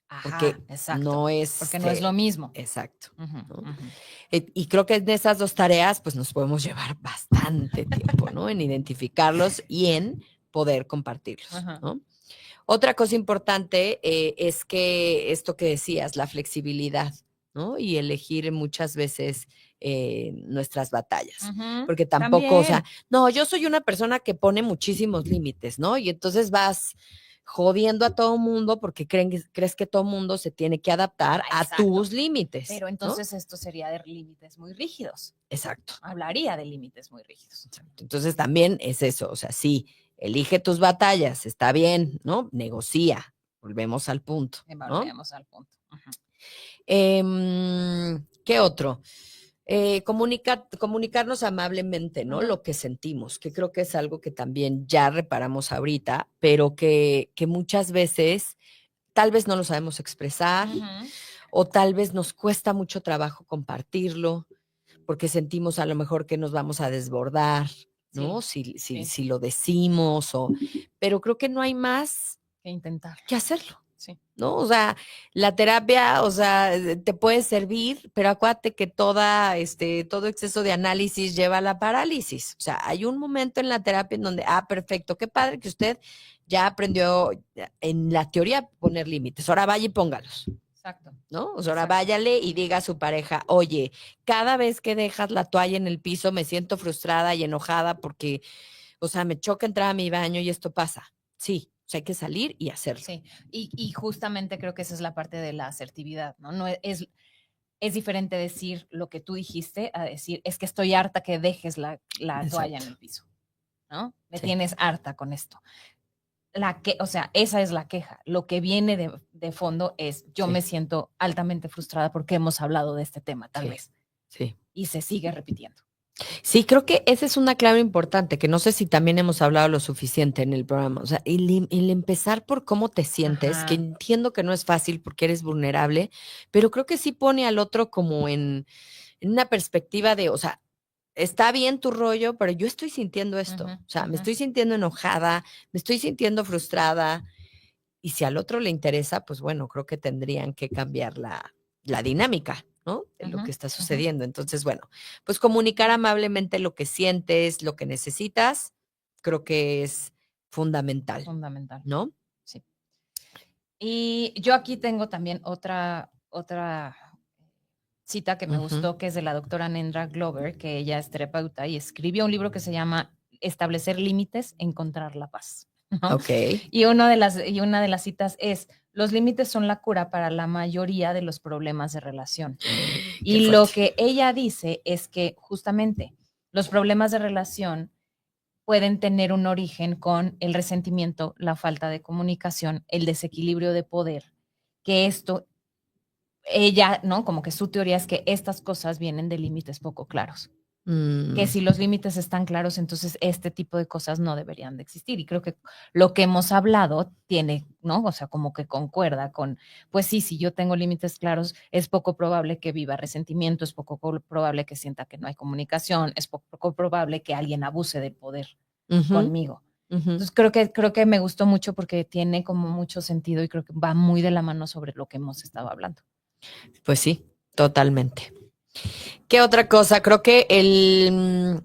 Ajá, Porque exacto. no es, Porque no es lo mismo. exacto, Ujú, ¿no? ujú. Y creo que en esas 2 tareas, pues, nos podemos llevar bastante tiempo, ¿no? En identificarlos y en poder compartirlos, Ajá. ¿no? Otra cosa importante, es que esto que decías, la flexibilidad, ¿no? Y elegir muchas veces, nuestras batallas, Ujú. porque tampoco, o sea, También. no, yo soy una persona que pone muchísimos límites, ¿no? Y entonces vas jodiendo a todo mundo porque crees que todo mundo se tiene que adaptar Ah, a exacto. tus límites, Pero ¿no? entonces esto sería de límites muy rígidos. Exacto, Hablaría de límites muy rígidos. exacto. Entonces también es eso, o sea, sí, elige tus batallas, está bien, ¿no? Negocia, volvemos al punto, ¿no? Volvemos al punto. Ujú. ¿Qué otro? Comunicarnos amablemente, ¿no? Ujú. Lo que sentimos, que creo que es algo que también ya reparamos ahorita, pero que muchas veces tal vez no lo sabemos expresar Ujú. o tal vez nos cuesta mucho trabajo compartirlo porque sentimos a lo mejor que nos vamos a desbordar, ¿no? Sí, sí, Si lo decimos pero creo que no hay más que intentarlo. que hacerlo. Sí, ¿No? O sea, la terapia, o sea, te puede servir, pero acuérdate que todo exceso de análisis lleva a la parálisis. O sea, hay un momento en la terapia en donde, perfecto, qué padre que usted ya aprendió en la teoría a poner límites. Ahora vaya y póngalos, exacto, ¿no? O sea, ahora exacto. váyale y diga a su pareja, oye, cada vez que dejas la toalla en el piso me siento frustrada y enojada porque, o sea, me choca entrar a mi baño y esto pasa. Sí, o sea, hay que salir y hacerlo. Sí, y justamente creo que esa es la parte de la asertividad, ¿no? No es diferente decir lo que tú dijiste a decir, es que estoy harta que dejes la toalla en Exacto. el piso, ¿no? Me Sí. tienes harta con esto. O sea, esa es la queja. Lo que viene de fondo es, yo me Sí, siento altamente frustrada porque hemos hablado de este tema, tal sí, vez, sí. y se sigue repitiendo. Sí, creo que esa es una clave importante, que no sé si también hemos hablado lo suficiente en el programa. O sea, el empezar por cómo te sientes, que Ajá. entiendo que no es fácil porque eres vulnerable, pero creo que sí pone al otro como en una perspectiva de, o sea, está bien tu rollo, pero yo estoy sintiendo esto. Ujú, O sea, me ujú. estoy sintiendo enojada, me estoy sintiendo frustrada. Y si al otro le interesa, pues bueno, creo que tendrían que cambiar la dinámica, ¿no? De lo Ujú, que está ujú. sucediendo. Entonces, bueno, pues comunicar amablemente lo que sientes, lo que necesitas, creo que es fundamental, Fundamental, ¿no? sí. Y yo aquí tengo también otra cita que me Ujú. gustó, que es de la doctora Nendra Glover, que ella es terapeuta y escribió un libro que se llama Establecer límites, encontrar la paz, ¿no? Okey. Y una de las citas es, los límites son la cura para la mayoría de los problemas de relación. Qué Y lo fuerte. que ella dice es que justamente los problemas de relación pueden tener un origen con el resentimiento, la falta de comunicación, el desequilibrio de poder, que esto, ella, ¿no? Como que su teoría es que estas cosas vienen de límites poco claros. Que Mm, si los límites están claros, entonces este tipo de cosas no deberían de existir. Y creo que lo que hemos hablado tiene, ¿no? O sea, como que concuerda con, pues sí, si yo tengo límites claros, es poco probable que viva resentimiento, es poco probable que sienta que no hay comunicación, es poco probable que alguien abuse del poder ujú, conmigo. ujú. Entonces creo que me gustó mucho porque tiene como mucho sentido y creo que va muy de la mano sobre lo que hemos estado hablando. Pues sí, totalmente. ¿Qué otra cosa? Creo que em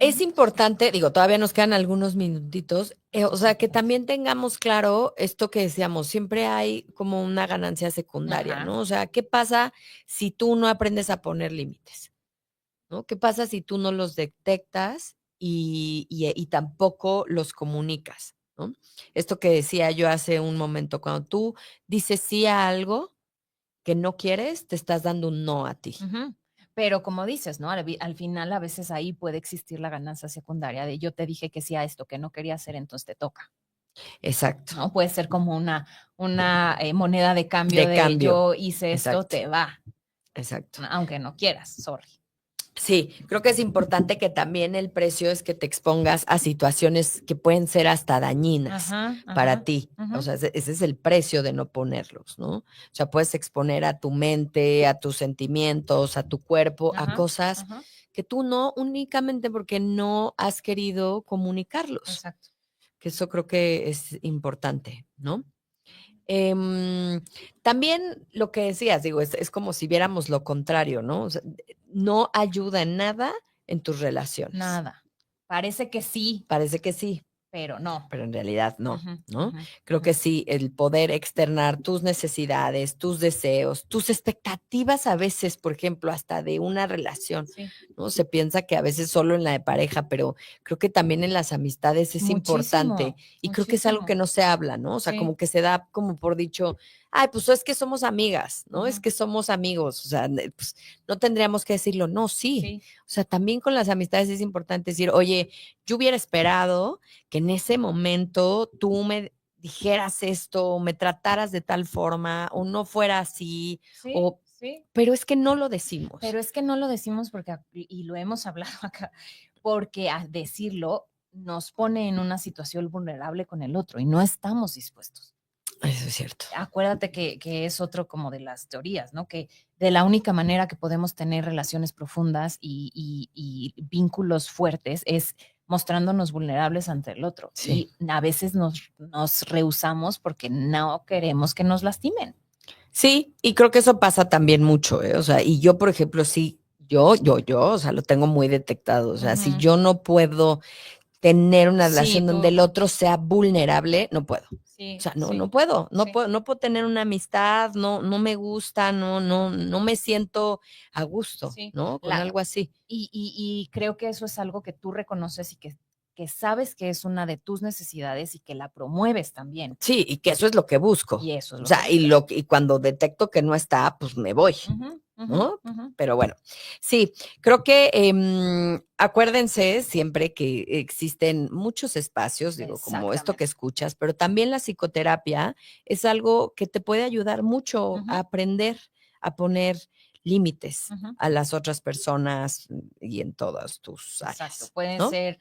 es importante, digo, todavía nos quedan algunos minutitos, o sea, que también tengamos claro esto que decíamos, siempre hay como una ganancia secundaria, Ajá. ¿no? O sea, ¿qué pasa si tú no aprendes a poner límites? ¿no? ¿Qué pasa si tú no los detectas y tampoco los comunicas, ¿no? Esto que decía yo hace un momento, cuando tú dices sí a algo que no quieres, te estás dando un no a ti. Ujú. Pero como dices, ¿no? Al final a veces ahí puede existir la ganancia secundaria de yo te dije que sí a esto que no quería hacer, entonces te toca, Exacto. ¿no? Puede ser como una moneda de cambio De de cambio. yo hice esto, Exacto. te va, Exacto. aunque no quieras, sorry. Sí, creo que es importante que también el precio es que te expongas a situaciones que pueden ser hasta dañinas Ajá, para ajá, ti. O ujú, sea, ese es el precio de no ponerlos, ¿no? O sea, puedes exponer a tu mente, a tus sentimientos, a tu cuerpo, a ajá, cosas ajá, que tú no únicamente porque no has querido comunicarlos, exacto. que eso creo que es importante, ¿no? Em, También lo que decías, digo, es como si viéramos lo contrario, ¿no? O sea, no ayuda en nada en tus relaciones. Nada. Parece que sí, Parece que sí, pero no. pero en realidad no, Ujú, ¿no? ujú, Creo ujú. que sí, el poder externar tus necesidades, tus deseos, tus expectativas a veces, por ejemplo, hasta de una relación, Sí, ¿no? Se piensa que a veces solo en la de pareja, pero creo que también en las amistades es importante muchísimo, y creo que es algo que muchísimo. no se habla, ¿no? O sea, como Sí. que se da como por dicho, ay, pues es que somos amigas, ¿no? Es Ujú, que somos amigos, o sea, pues no tendríamos que decirlo, no, sí. sí, O sea, también con las amistades es importante decir, oye, yo hubiera esperado que en ese momento tú me dijeras esto, o me trataras de tal forma, o no fuera así, sí, o, sí. pero es que no lo decimos. Pero es que no lo decimos porque, y lo hemos hablado acá, porque a decirlo nos pone en una situación vulnerable con el otro y no estamos dispuestos. Eso es cierto. Acuérdate que es otro como de las teorías, ¿no? Que de la única manera que podemos tener relaciones profundas y vínculos fuertes es mostrándonos vulnerables ante el otro. Sí. Y a veces nos rehusamos porque no queremos que nos lastimen. Sí, y creo que eso pasa también mucho, ¿eh? O sea, y yo, por ejemplo, sí, o sea, lo tengo muy detectado. O sea, si Ujú. yo no puedo tener una Sí, relación donde tú, el otro sea vulnerable, no puedo. O sí, sea, no, sí, no puedo, no sí. puedo, no puedo tener una amistad, no, no me gusta, no me siento a gusto, Sí, ¿no? Con algo así. y creo que eso es algo que tú reconoces y que sabes que es una de tus necesidades y que la promueves también. Sí, y que eso es lo que busco. Y eso es O lo que sea, buscas. y cuando detecto que no está, pues me voy, Ujú, ujú, ¿no? ujú. Pero bueno, sí, creo que acuérdense siempre que existen muchos espacios, digo, como esto que Exactamente. escuchas, pero también la psicoterapia es algo que te puede ayudar mucho a Ujú, aprender a poner límites ujú. a las otras personas y en todas tus Exacto. áreas, Pueden ¿no? ser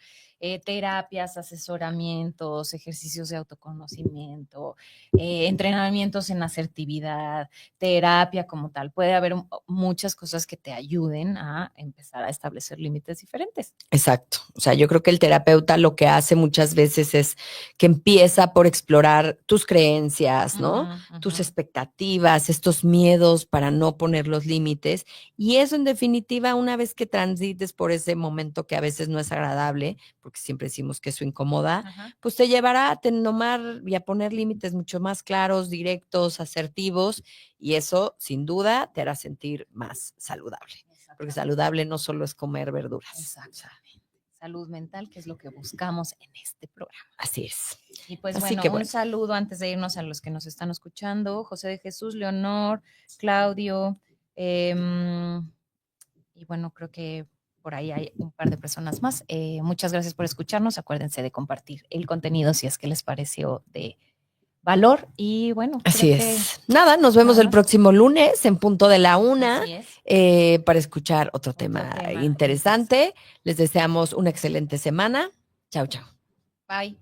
terapias, asesoramientos, ejercicios de autoconocimiento, entrenamientos en asertividad, terapia como tal. Puede haber muchas cosas que te ayuden a empezar a establecer límites diferentes. Exacto. O sea, yo creo que el terapeuta lo que hace muchas veces es que empieza por explorar tus creencias, Ujú, ¿no? ujú. Tus expectativas, estos miedos para no poner los límites. Y eso, en definitiva, una vez que transites por ese momento que a veces no es agradable, porque siempre decimos que eso incomoda, Ajá. pues te llevará a tomar y a poner límites mucho más claros, directos, asertivos. Y eso, sin duda, te hará sentir más saludable. Porque Exactamente. saludable no solo es comer verduras. O sea, Exactamente. Salud mental, que es lo que buscamos en este programa. así es. Y pues Así bueno, que un bueno, saludo antes de irnos a los que nos están escuchando. José de Jesús, Leonor, Claudio. Y bueno, creo que por ahí hay un par de personas más. Muchas gracias por escucharnos. Acuérdense de compartir el contenido si es que les pareció de valor. Y bueno, así creo que es. Nada, nos vemos nada el más. próximo lunes en punto de la una Así es. para escuchar otro Otro tema tema interesante. interesante. Les deseamos una excelente semana. Chao, chao. Bye.